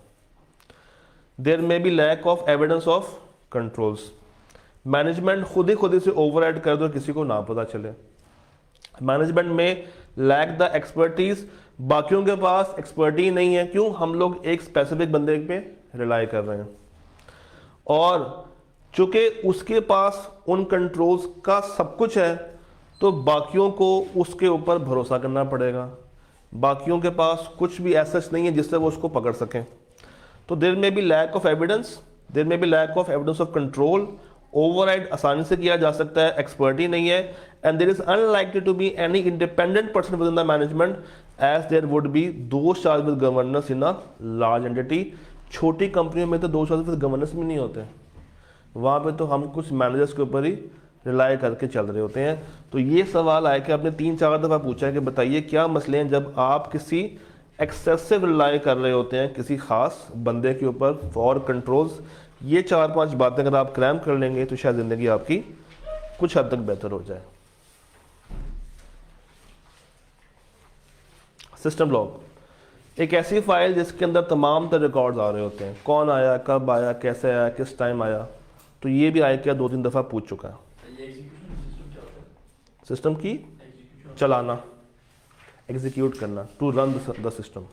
There may be lack of evidence of controls. Management खुद ही से ओवर कर दो किसी को ना पता चले। मैनेजमेंट में लैक द एक्सपर्टीज, बाकियों के पास एक्सपर्टीज नहीं है। क्यों? हम लोग एक स्पेसिफिक बंदे पे रिलाई कर रहे हैं और चूंकि उसके पास उन कंट्रोल्स का सब कुछ है तो बाकियों को उसके ऊपर भरोसा करना पड़ेगा। बाकियों के पास कुछ भी ऐसा नहीं है जिससे वो उसको पकड़ सकें। तो there may be lack of evidence, there may be lack of evidence of control. Override आसानी से किया जा सकता है, एक्सपर्टी नहीं है। And there is unlikely to be any independent person within the management as there would be those charged with governance in a large entity. छोटी कंपनियों में तो दोज चार्ज विद गवर्नेंस भी नहीं होते, वहाँ पे तो हम कुछ मैनेजर्स के ऊपर ही रिलाई करके चल रहे होते हैं। तो ये सवाल आया कि आपने 3-4 दफ़ा पूछा है कि बताइए क्या मसले हैं जब आप किसी एक्सेसिव रिलाई कर रहे होते हैं किसी खास बंदे के ऊपर फॉर कंट्रोल्स। ये 4-5 बातें अगर आप क्रैम कर लेंगे तो शायद ज़िंदगी आपकी कुछ हद तक बेहतर हो जाए। सिस्टम लॉग एक ऐसी फाइल जिसके अंदर तमाम तरह रिकॉर्ड्स आ रहे होते हैं, कौन आया, कब आया, कैसे आया, किस टाइम आया। तो ये भी आया क्या 2-3 दफ़ा पूछ चुका है। ये एग्जीक्यूशन सिस्टम क्या होता है? सिस्टम की एग्जीक्यूशन चलाना, एग्जीक्यूट करना, to run the system.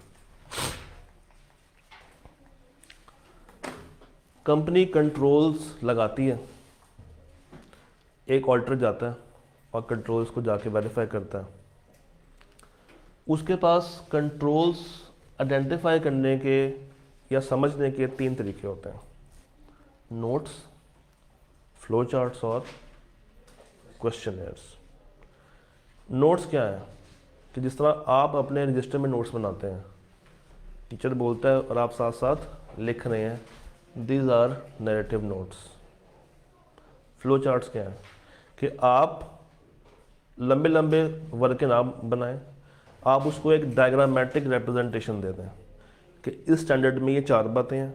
Company controls लगाती है, एक ऑडिटर जाता है और कंट्रोल्स को जाके वेरीफाई करता है। उसके पास कंट्रोल्स आइडेंटिफाई करने के या समझने के 3 तरीके होते हैं, नोट्स, फ्लो चार्ट्स और क्वेश्चनर्स। नोट्स क्या है कि जिस तरह आप अपने रजिस्टर में नोट्स बनाते हैं, टीचर बोलता है और आप साथ साथ लिख रहे हैं, these are narrative notes. Flow charts क्या है कि आप लंबे लंबे वर्क के नाम बनाएं, आप उसको एक डायग्रामेटिक रिप्रेजेंटेशन देते हैं कि इस स्टैंडर्ड में ये 4 बातें हैं,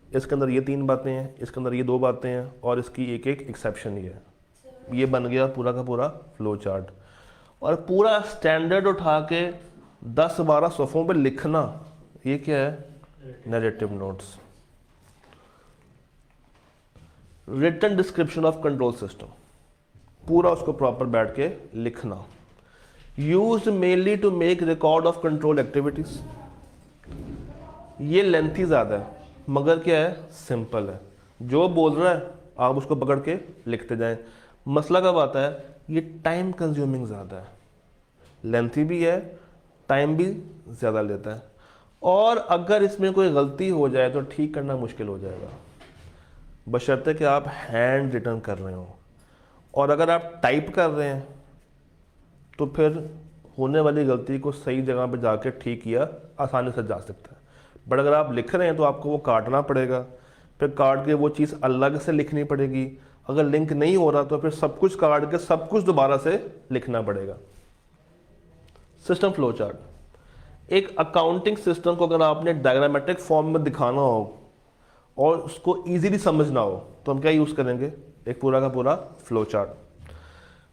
इसके अंदर ये 3 बातें हैं, इसके अंदर ये 2 बातें हैं और इसकी एक एक एक्सेप्शन ही है। ये बन गया पूरा का पूरा फ्लो चार्ट। और पूरा स्टैंडर्ड उठा के 10-12 सफ़ों पे लिखना, ये क्या है? Narrative notes. Written description of control system, पूरा उसको प्रॉपर बैठ के लिखना। Used mainly to make record of control activities. ये लेंथी ज़्यादा है मगर क्या है? सिंपल है। जो बोल रहा है आप उसको पकड़ के लिखते जाएं। मसला कब आता है? ये टाइम कंज्यूमिंग ज़्यादा है, लेंथी भी है, टाइम भी ज़्यादा लेता है और अगर इसमें कोई गलती हो जाए तो ठीक करना मुश्किल हो जाएगा, बशर्ते कि आप हैंड रिटन कर रहे हो। और अगर आप टाइप कर रहे हैं तो फिर होने वाली गलती को सही जगह पे जाके ठीक किया आसानी से जा सकता है। बट अगर आप लिख रहे हैं तो आपको वो काटना पड़ेगा, फिर काट के वो चीज़ अलग से लिखनी पड़ेगी। अगर लिंक नहीं हो रहा तो फिर सब कुछ काट के सब कुछ दोबारा से लिखना पड़ेगा। सिस्टम फ्लो चार्ट, एक अकाउंटिंग सिस्टम को अगर आपने डायग्रामेटिक फॉर्म में दिखाना हो और उसको ईजीली समझना हो तो हम क्या यूज़ करेंगे? एक पूरा का पूरा फ्लो चार्ट।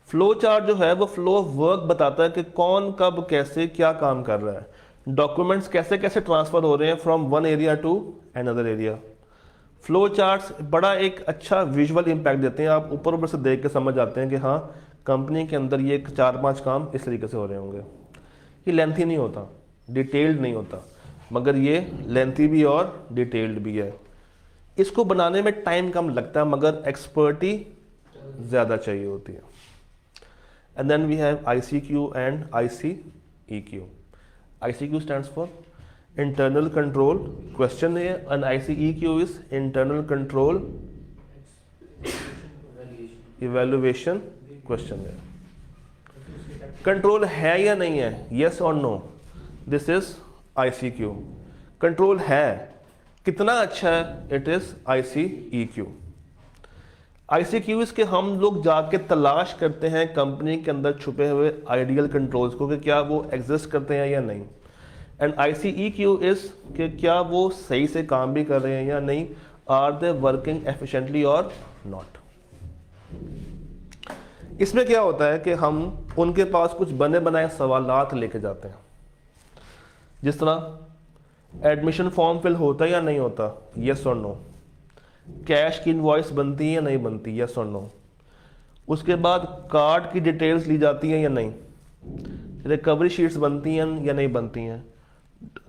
फ्लो चार्ट जो है वो फ्लो ऑफ वर्क बताता है कि कौन कब कैसे क्या काम कर रहा है, डॉक्यूमेंट्स कैसे कैसे ट्रांसफर हो रहे हैं from one area to another area. Flow charts बड़ा एक अच्छा विजुअल इम्पैक्ट देते हैं, आप ऊपर ऊपर से देख के समझ जाते हैं कि हाँ कंपनी के अंदर ये 4-5 काम इस तरीके से हो रहे होंगे। ये लेंथी नहीं होता, डिटेल्ड नहीं होता, मगर ये लेंथी भी और डिटेल्ड भी है। इसको बनाने में टाइम कम लगता है मगर एक्सपर्टी ज़्यादा चाहिए होती है। And then we have ICQ and ICEQ. ICQ stands for internal control questionnaire and ICEQ is internal control evaluation questionnaire. Control है या नहीं है? yes or no? This is ICQ. Control है, कितना अच्छा है? It is ICEQ. ICQs के हम लोग जाके तलाश करते हैं कंपनी के अंदर छुपे हुए आइडियल कंट्रोल्स को कि क्या वो एग्जिस्ट करते हैं या नहीं। एंड ICEQ इज कि क्या वो सही से काम भी कर रहे हैं या नहीं, आर दे वर्किंग एफिशिएंटली और नॉट। इसमें क्या होता है कि हम उनके पास कुछ बने बनाए सवालात लेके जाते हैं, जिस तरह एडमिशन फॉर्म फिल होता है या नहीं होता, यस और नो, कैश की इनवॉइस बनती है या नहीं बनती, यस और नो, उसके बाद कार्ड की डिटेल्स ली जाती हैं या नहीं, रिकवरी शीट्स बनती हैं या नहीं बनती हैं,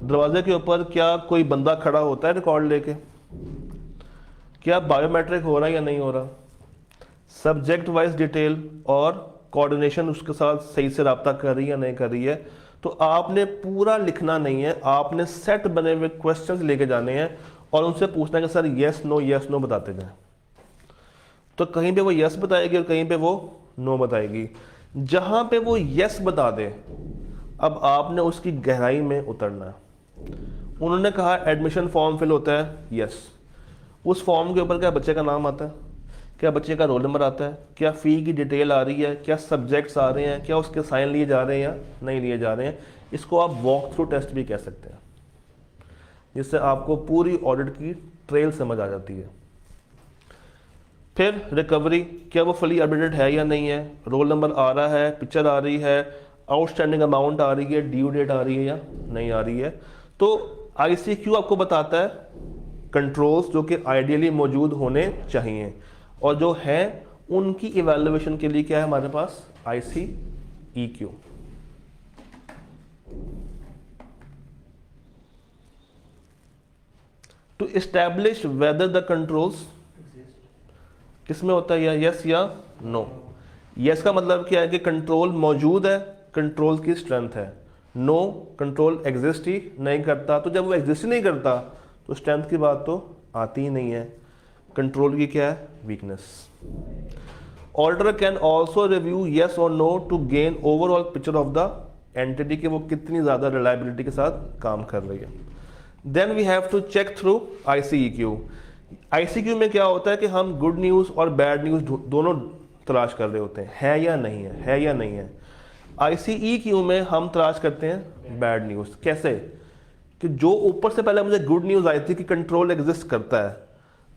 दरवाजे के ऊपर क्या कोई बंदा खड़ा होता है रिकॉर्ड लेके, क्या बायोमेट्रिक हो रहा है या नहीं हो रहा, सब्जेक्ट वाइज डिटेल और कोऑर्डिनेशन उसके साथ सही से रब्ता कर रही है या नहीं कर रही है। तो आपने पूरा लिखना नहीं है, आपने सेट बने हुए क्वेश्चंस लेके जाने हैं और उनसे पूछना है कि सर यस नो बताते जाएं। तो कहीं पे वो यस बताएगी और कहीं पे वो नो बताएगी। जहां पे वो यस बता दे, अब आपने उसकी गहराई में उतरना है। उन्होंने कहा एडमिशन फॉर्म फिल होता है, यस, उस फॉर्म के ऊपर क्या बच्चे का नाम आता है, क्या बच्चे का रोल नंबर आता है, क्या फ़ी की डिटेल आ रही है, क्या सब्जेक्ट्स आ रहे हैं, क्या उसके साइन लिए जा रहे हैं या नहीं लिए जा रहे हैं। इसको आप वॉक थ्रू टेस्ट भी कह सकते हैं, जिससे आपको पूरी ऑडिट की ट्रेल समझ आ जाती है। फिर रिकवरी, क्या वो फुली अपडेटेड है या नहीं है, रोल नंबर आ रहा है, पिक्चर आ रही है, आउटस्टैंडिंग अमाउंट आ रही है, ड्यू डेट आ रही है या नहीं आ रही है। तो ICQ आपको बताता है कंट्रोल्स जो कि आइडियली मौजूद होने चाहिए, और जो है उनकी इवैल्यूएशन के लिए क्या है हमारे पास, ICEQ। To establish whether the controls किसमें होता है, या यस या नो। यस का मतलब क्या है कि कंट्रोल मौजूद है, कंट्रोल की स्ट्रेंथ है। नो, कंट्रोल एग्जिस्ट ही नहीं करता। तो जब वो एग्जिस्ट ही नहीं करता तो स्ट्रेंथ की बात तो आती ही नहीं है। कंट्रोल की क्या है, weakness. Auditor can also review yes और no to gain overall picture of the entity, कि वो कितनी ज़्यादा रिलायबिलिटी के साथ काम कर रही है। Then we have to check through ICEQ। ICQ में क्या होता है कि हम गुड न्यूज़ और बैड न्यूज़ दोनों तलाश कर रहे होते हैं, है या नहीं है या नहीं है। ICEQ में हम तलाश करते हैं बैड न्यूज़। कैसे, कि जो ऊपर से पहले मुझे गुड न्यूज़ आई थी कि कंट्रोल एग्जिस्ट करता है,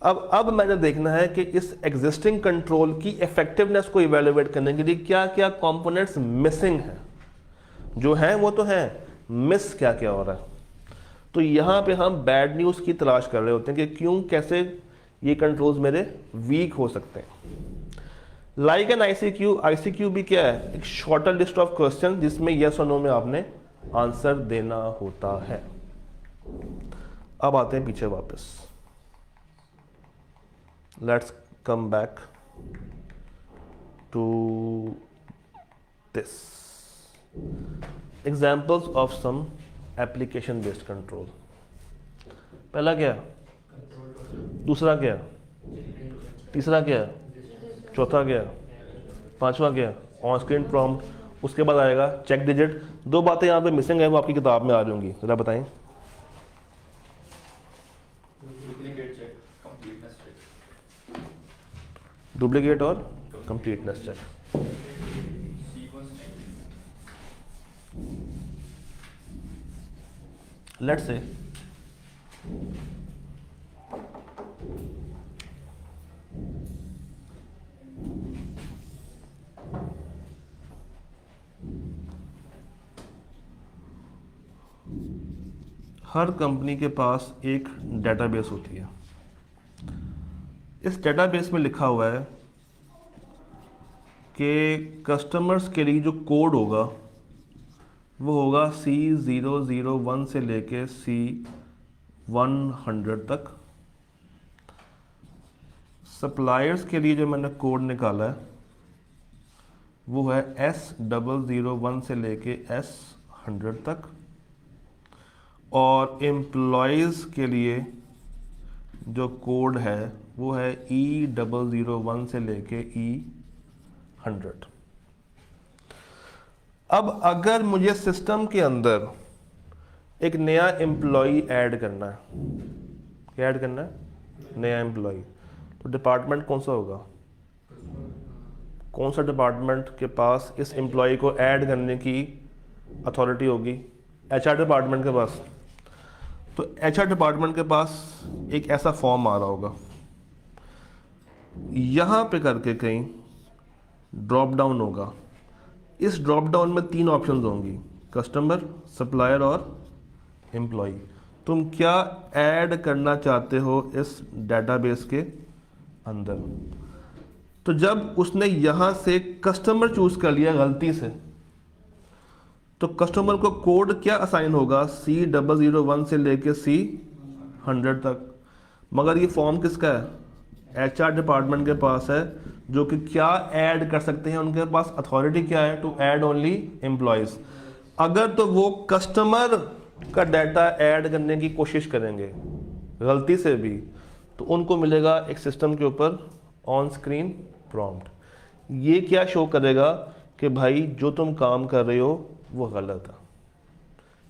अब मैंने देखना है कि इस एग्जिस्टिंग कंट्रोल की इफेक्टिवनेस को इवेल्युएट करने के लिए क्या क्या कंपोनेंट्स मिसिंग हैं। जो हैं वो तो हैं, मिस क्या क्या हो रहा है। तो यहाँ पे हम बैड न्यूज़ की तलाश कर रहे होते हैं कि क्यों, कैसे ये कंट्रोल्स मेरे वीक हो सकते हैं। लाइक एन ICQ भी क्या है, एक शॉर्टर लिस्ट ऑफ क्वेश्चन जिसमें यस और नो में आपने आंसर देना होता है। अब आते हैं पीछे वापस, let's come back to this examples of some application based control. पहला क्या, दूसरा क्या, तीसरा क्या, चौथा क्या, पांचवा क्या, ऑन स्क्रीन प्रॉम्प्ट, उसके बाद आएगा चेक डिजिट। दो बातें यहाँ पे मिसिंग है, वो आपकी किताब में आ रही होंगी, जरा बताएं। Duplicate check, completeness check. Duplicate और completeness check. Sequence check. Let's say हर कंपनी के पास एक डेटाबेस होती है। इस डेटाबेस में लिखा हुआ है कि कस्टमर्स के लिए जो कोड होगा वो होगा C001 से लेके C100 तक। सप्लायर्स के लिए जो मैंने कोड निकाला है वो है S001 से लेके S100 तक, और एम्प्लॉयज़ के लिए जो कोड है वो है E001 से लेके E100। अब अगर मुझे सिस्टम के अंदर एक नया एम्प्लॉय ऐड करना है, क्या ऐड करना है, नया एम्प्लॉय, तो डिपार्टमेंट कौन सा होगा, कौन सा डिपार्टमेंट के पास इस एम्प्लॉय को ऐड करने की अथॉरिटी होगी, HR डिपार्टमेंट के पास, तो HR डिपार्टमेंट के पास एक ऐसा फॉर्म आ रहा होगा, यहाँ पे करके कहीं ड्रॉप डाउन होगा। इस ड्रॉप डाउन में 3 ऑप्शंस होंगी, कस्टमर, सप्लायर और एम्प्लॉय। तुम क्या ऐड करना चाहते हो इस डेटाबेस के अंदर। तो जब उसने यहाँ से कस्टमर चूज कर लिया गलती से, तो कस्टमर को कोड क्या असाइन होगा, C001 से लेके C100 तक। मगर ये फॉर्म किसका है, HR डिपार्टमेंट के पास है, जो कि क्या ऐड कर सकते हैं, उनके पास अथॉरिटी क्या है, टू ऐड ओनली एम्प्लॉयज। अगर तो वो कस्टमर का डाटा ऐड करने की कोशिश करेंगे गलती से भी, तो उनको मिलेगा एक सिस्टम के ऊपर ऑन स्क्रीन प्रॉम्प्ट। ये क्या शो करेगा कि भाई जो तुम काम कर रहे हो वो गलत है।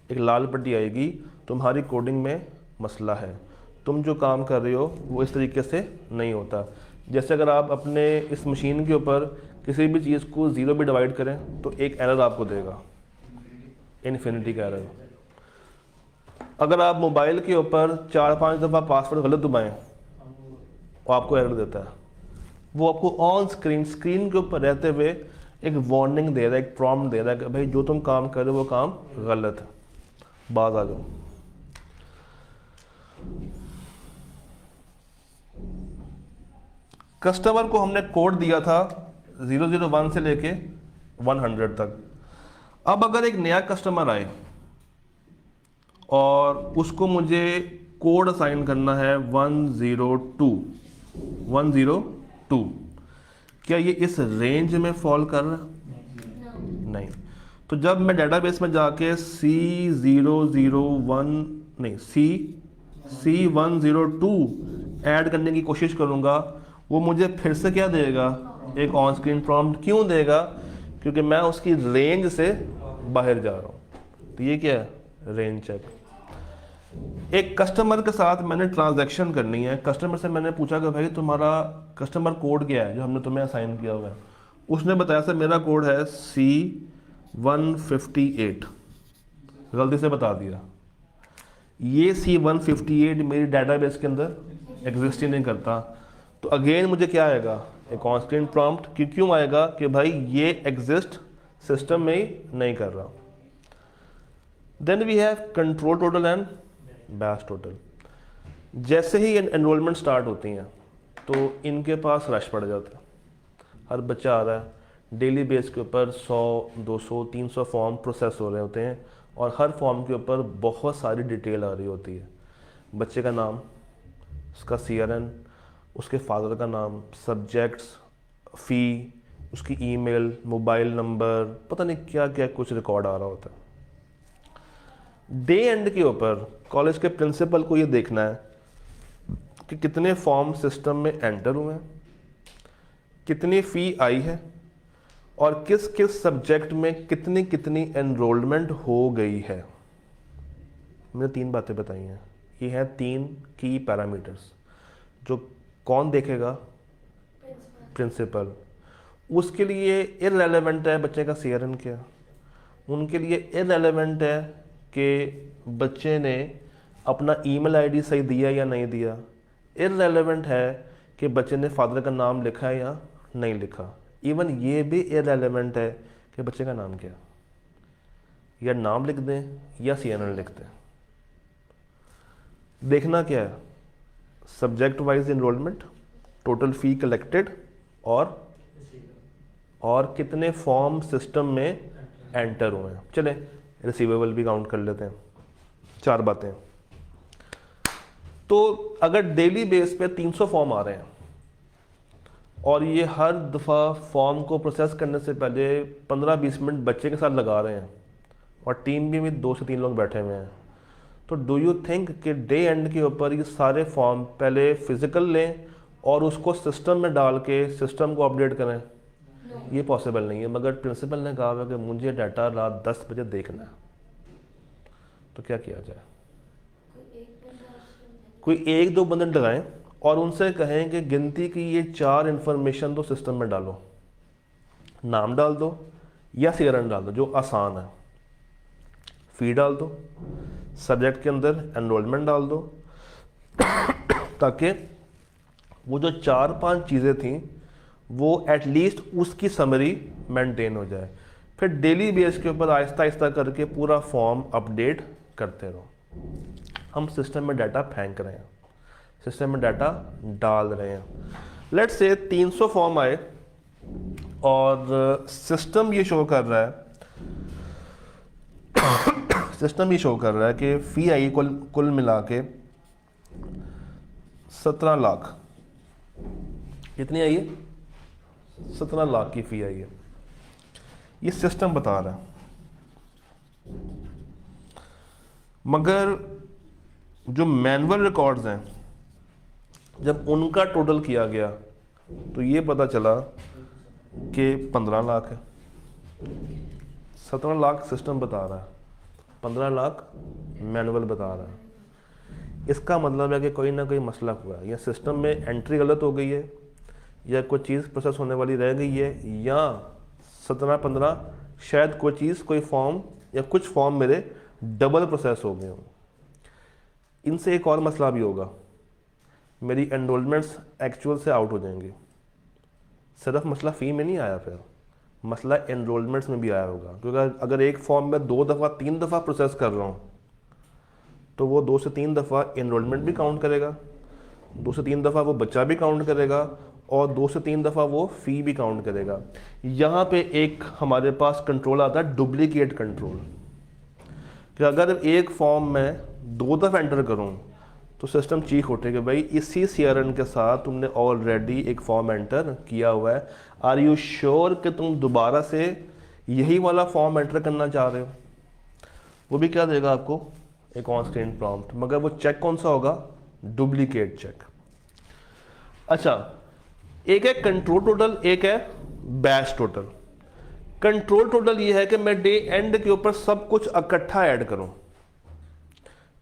एक लाल पट्टी आएगी, तुम्हारी कोडिंग में मसला है, तुम जो काम कर रहे हो वो इस तरीके से नहीं होता। जैसे अगर आप अपने इस मशीन के ऊपर किसी भी चीज़ को 0 भी डिवाइड करें तो एक एरर आपको देगा, इन्फिनिटी का एरर। अगर आप मोबाइल के ऊपर 4-5 दफ़ा पासवर्ड गलत दबाएं वो आपको एरर देता है। वो आपको ऑन स्क्रीन के ऊपर रहते हुए एक वार्निंग दे रहा है, एक प्रॉम्प्ट दे रहा है कि भाई जो तुम काम कर रहे हो वो काम गलत है, बाज आ जाओ। कस्टमर को हमने कोड दिया था 001 से लेके 100 तक। अब अगर एक नया कस्टमर आए और उसको मुझे कोड असाइन करना है 102, क्या ये इस रेंज में फॉल कर रहा है? नहीं। तो जब मैं डेटाबेस में जाके C102 ऐड करने की कोशिश करूंगा, वो मुझे फिर से क्या देगा, एक ऑन स्क्रीन प्रॉम्प्ट। क्यों देगा? क्योंकि मैं उसकी रेंज से बाहर जा रहा हूँ। तो ये क्या है, रेंज चेक। एक कस्टमर के साथ मैंने ट्रांजैक्शन करनी है, कस्टमर से मैंने पूछा कि भाई तुम्हारा कस्टमर कोड क्या है जो हमने तुम्हें असाइन किया हुआ है। उसने बताया सर मेरा कोड है C158, गलती से बता दिया। ये C158 मेरी डेटाबेस के अंदर एग्जिस्ट ही नहीं करता। तो अगेन मुझे क्या आएगा, एक ऑन स्क्रीन प्रॉम्प्ट। क्यों आएगा कि भाई ये एग्जिस्ट सिस्टम में ही नहीं कर रहा। Then we have control total and batch total. जैसे ही एनरोलमेंट स्टार्ट होती हैं तो इनके पास रश पड़ जाता है। हर बच्चा आ रहा है, डेली बेस के ऊपर 100, 200, 300 फॉर्म प्रोसेस हो रहे होते हैं और हर फॉर्म के ऊपर बहुत सारी डिटेल आ रही होती है। बच्चे का नाम, उसका CRN, उसके फादर का नाम, सब्जेक्ट्स, फ़ी, उसकी ईमेल, मोबाइल नंबर, पता नहीं क्या क्या कुछ रिकॉर्ड आ रहा होता है। डे एंड के ऊपर कॉलेज के प्रिंसिपल को ये देखना है कि कितने फॉर्म सिस्टम में एंटर हुए हैं, कितनी फ़ी आई है और किस किस सब्जेक्ट में कितनी कितनी एनरोलमेंट हो गई है। मैंने 3 बातें बताई हैं। ये हैं 3 की पैरामीटर्स जो कौन देखेगा, प्रिंसिपल। उसके लिए इररेलेवेंट है बच्चे का CRN क्या, उनके लिए इररेलेवेंट है कि बच्चे ने अपना ईमेल आईडी सही दिया या नहीं दिया। इररेलेवेंट है कि बच्चे ने फादर का नाम लिखा है या नहीं लिखा। इवन ये भी इररेलेवेंट है कि बच्चे का नाम क्या, या नाम लिख दें या CRN लिख दें। देखना क्या है, सब्जेक्ट वाइज इनरोलमेंट, टोटल फ़ी कलेक्टेड और कितने फॉर्म सिस्टम में एंटर हुए हैं। चले रिसीवेबल भी काउंट कर लेते हैं। 4 बातें। तो अगर डेली बेस पे 300 फॉर्म आ रहे हैं और ये हर दफ़ा फॉर्म को प्रोसेस करने से पहले 15-20 मिनट बच्चे के साथ लगा रहे हैं और टीम में 2 से 3 लोग बैठे हुए हैं, तो डू यू थिंक कि डे एंड के ऊपर ये सारे फॉर्म पहले फिजिकल लें और उसको सिस्टम में डाल के सिस्टम को अपडेट करें? ये पॉसिबल नहीं है। मगर प्रिंसिपल ने कहा है कि मुझे डाटा रात 10 बजे देखना है, तो क्या किया जाए? कोई 1-2 बंदे लगाएं और उनसे कहें कि गिनती की ये 4 इंफॉर्मेशन तो सिस्टम में डालो, नाम डाल दो या CRN डाल दो, जो आसान है। फ़ी डाल दो, सब्जेक्ट के अंदर एनरोलमेंट डाल दो, ताकि वो जो 4-5 चीज़ें थी वो एटलीस्ट उसकी समरी मेंटेन हो जाए। फिर डेली बेस के ऊपर आहिस्ता आहिस्ता करके पूरा फॉर्म अपडेट करते रहो। हम सिस्टम में डाटा फेंक रहे हैं, सिस्टम में डाटा डाल रहे हैं। लेट्स से 300 फॉर्म आए और सिस्टम ये शो कर रहा है सिस्टम ये शो कर रहा है कि फ़ी आई कुल मिला के 17 लाख। कितनी आई है? 17 लाख की फ़ी आई है, ये सिस्टम बता रहा है। मगर जो मैनुअल रिकॉर्ड्स हैं, जब उनका टोटल किया गया तो ये पता चला कि 15 लाख है। 17 लाख सिस्टम बता रहा है, 15 लाख मैनुअल बता रहा है। इसका मतलब है कि कोई ना कोई मसला हुआ है, या सिस्टम में एंट्री गलत हो गई है, या कोई चीज़ प्रोसेस होने वाली रह गई है, या 17-15 शायद कोई चीज़, कोई फॉर्म या कुछ फॉर्म मेरे डबल प्रोसेस हो गए हों। इनसे एक और मसला भी होगा, मेरी एनरोलमेंट्स एक्चुअल से आउट हो जाएंगे। सिर्फ मसला फ़ी में नहीं आया, फिर मसला एनरोलमेंट्स में भी आया होगा, क्योंकि अगर एक फॉर्म में 2 दफ़ा 3 दफ़ा प्रोसेस कर रहा हूँ तो वो 2 से 3 दफ़ा एनरोलमेंट भी काउंट करेगा, 2 से 3 दफ़ा वो बच्चा भी काउंट करेगा, और 2 से 3 दफ़ा वो फ़ी भी काउंट करेगा। यहाँ पे एक हमारे पास कंट्रोल आता है, डुप्लीकेट कंट्रोल, कि अगर एक फॉर्म में 2 दफ़ा एंटर करूँ तो सिस्टम चीख उठे कि भाई इसी CRN के साथ तुमने ऑलरेडी एक फॉर्म एंटर किया हुआ है, आर यू श्योर कि तुम दोबारा से यही वाला फॉर्म एंटर करना चाह रहे हो? वो भी क्या देगा आपको? एक ऑन स्क्रीन प्रॉम्प्ट, मगर वो चेक कौन सा होगा? Duplicate check. अच्छा, एक है कंट्रोल टोटल, एक है बैच टोटल। कंट्रोल टोटल ये है कि मैं डे एंड के ऊपर सब कुछ इकट्ठा ऐड करूं।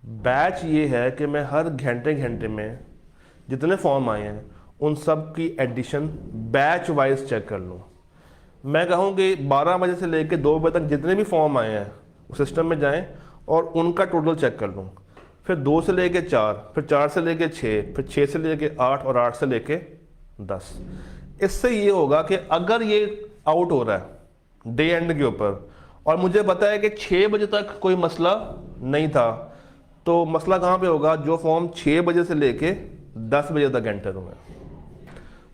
बैच ये है कि मैं हर घंटे घंटे में जितने फॉर्म आए हैं उन सब की एडिशन बैच वाइज चेक कर लूँ। मैं कहूँ कि 12 बजे से लेकर 2 बजे तक जितने भी फॉर्म आए हैं वो सिस्टम में जाएं और उनका टोटल चेक कर लूँ। फिर 2 से लेकर 4, फिर 4 से लेकर 6, फिर 6 से लेकर 8 और 8 से लेकर 10। इससे ये होगा कि अगर ये आउट हो रहा है डे एंड के ऊपर और मुझे पता है कि 6 बजे तक कोई मसला नहीं था, तो मसला कहाँ पे होगा? जो फॉर्म 6 बजे से लेके 10 बजे तक एंटर हुए।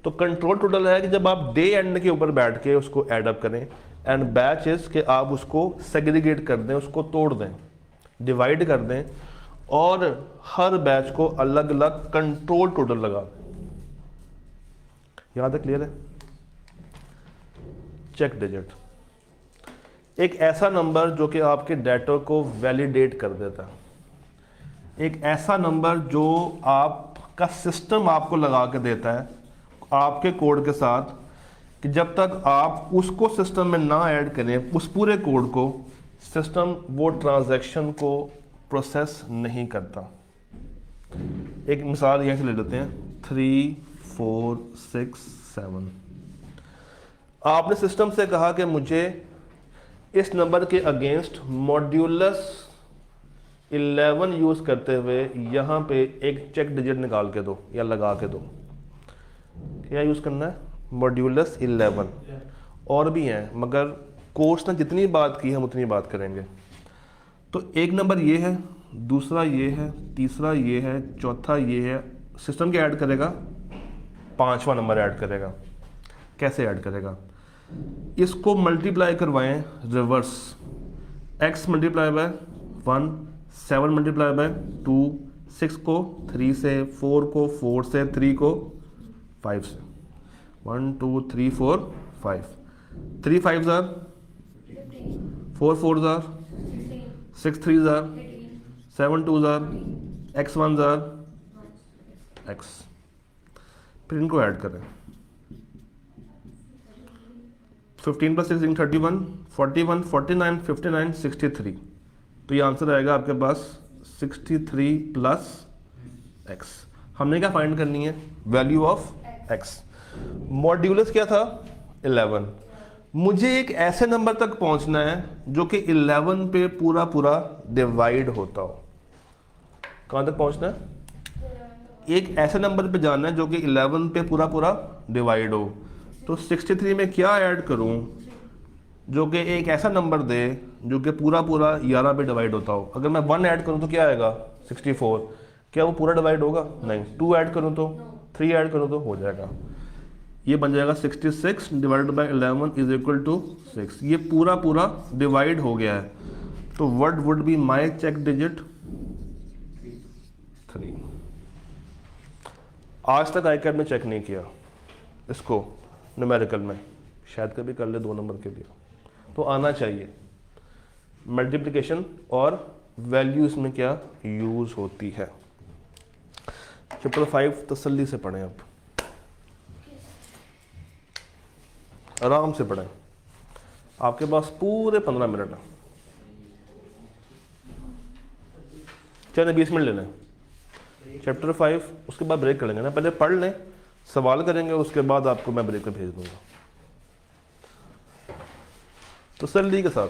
तो कंट्रोल टोटल है कि जब आप डे एंड के ऊपर बैठ के उसको ऐड अप करें, एंड बैच इज कि आप उसको सेग्रीगेट कर दें, उसको तोड़ दें, डिवाइड कर दें और हर बैच को अलग अलग कंट्रोल टोटल लगा दें। यहाँ तक क्लियर है? चेक डिजिट एक ऐसा नंबर जो कि आपके डाटा को वैलिडेट कर देता है, एक ऐसा नंबर जो आपका सिस्टम आपको लगा के देता है आपके कोड के साथ, कि जब तक आप उसको सिस्टम में ना ऐड करें उस पूरे कोड को, सिस्टम वो ट्रांजैक्शन को प्रोसेस नहीं करता। एक मिसाल यहाँ से ले लेते हैं, 3, 4, 6, 7। आपने सिस्टम से कहा कि मुझे इस नंबर के अगेंस्ट मॉड्यूलस 11 यूज करते हुए यहाँ पे एक चेक डिजिट निकाल के दो या लगा के दो। क्या यूज करना है? मॉड्यूलस 11। और भी हैं, मगर कोर्स ने जितनी बात की हम उतनी बात करेंगे। तो एक नंबर ये है, दूसरा ये है, तीसरा ये है, चौथा ये है। सिस्टम क्या ऐड करेगा? 5वां नंबर ऐड करेगा। कैसे ऐड करेगा? इसको मल्टीप्लाई करवाएं reverse. x multiply by 1, 7 multiply by 2, 6 को 3 से, 4 को 4 से, 3 को 5 से। 1 2 3 4 5। 3 5s are 4 4s are 6 3s are 7 2s are x 1s are x। फिर इनको ऐड करें। 15 + 6 = 31, 41, 49, 59, 63। तो ये आंसर आएगा आपके पास 63 + x। हमने क्या फाइंड करनी है? Value of x। मॉड्यूलस क्या था? 11। मुझे एक ऐसे नंबर तक पहुंचना है जो कि 11 पे पूरा पूरा डिवाइड होता हो। कहां तक पहुंचना है? एक ऐसे नंबर पे जाना है जो कि 11 पे पूरा पूरा डिवाइड हो। तो 63 में क्या ऐड करूं जो कि एक ऐसा नंबर दे जो कि पूरा पूरा 11 पे डिवाइड होता हो। अगर मैं 1 ऐड करूं तो क्या आएगा? 64। क्या वो पूरा डिवाइड होगा? नहीं। 2 ऐड करूं तो, 3 ऐड करूं तो हो जाएगा। ये बन जाएगा 66 divided by 11 is equal to 6। ये पूरा पूरा डिवाइड हो गया है। तो what would be my check digit? 3। आज तक आई कैड में चेक नहीं किया इसको न्यूमेरिकल में, शायद कभी कर ले 2 नंबर के लिए। तो आना चाहिए। मल्टीप्लिकेशन और वैल्यू इसमें क्या यूज होती है। चैप्टर 5 तसल्ली से पढ़ें, अब आराम से पढ़ें। आपके पास पूरे 15 मिनट है, चलिए 20 मिनट ले लें। चैप्टर 5 उसके बाद ब्रेक करेंगे ना, पहले पढ़ लें, सवाल करेंगे, उसके बाद आपको मैं ब्रेक पे भेज दूंगा तसल्ली के साथ।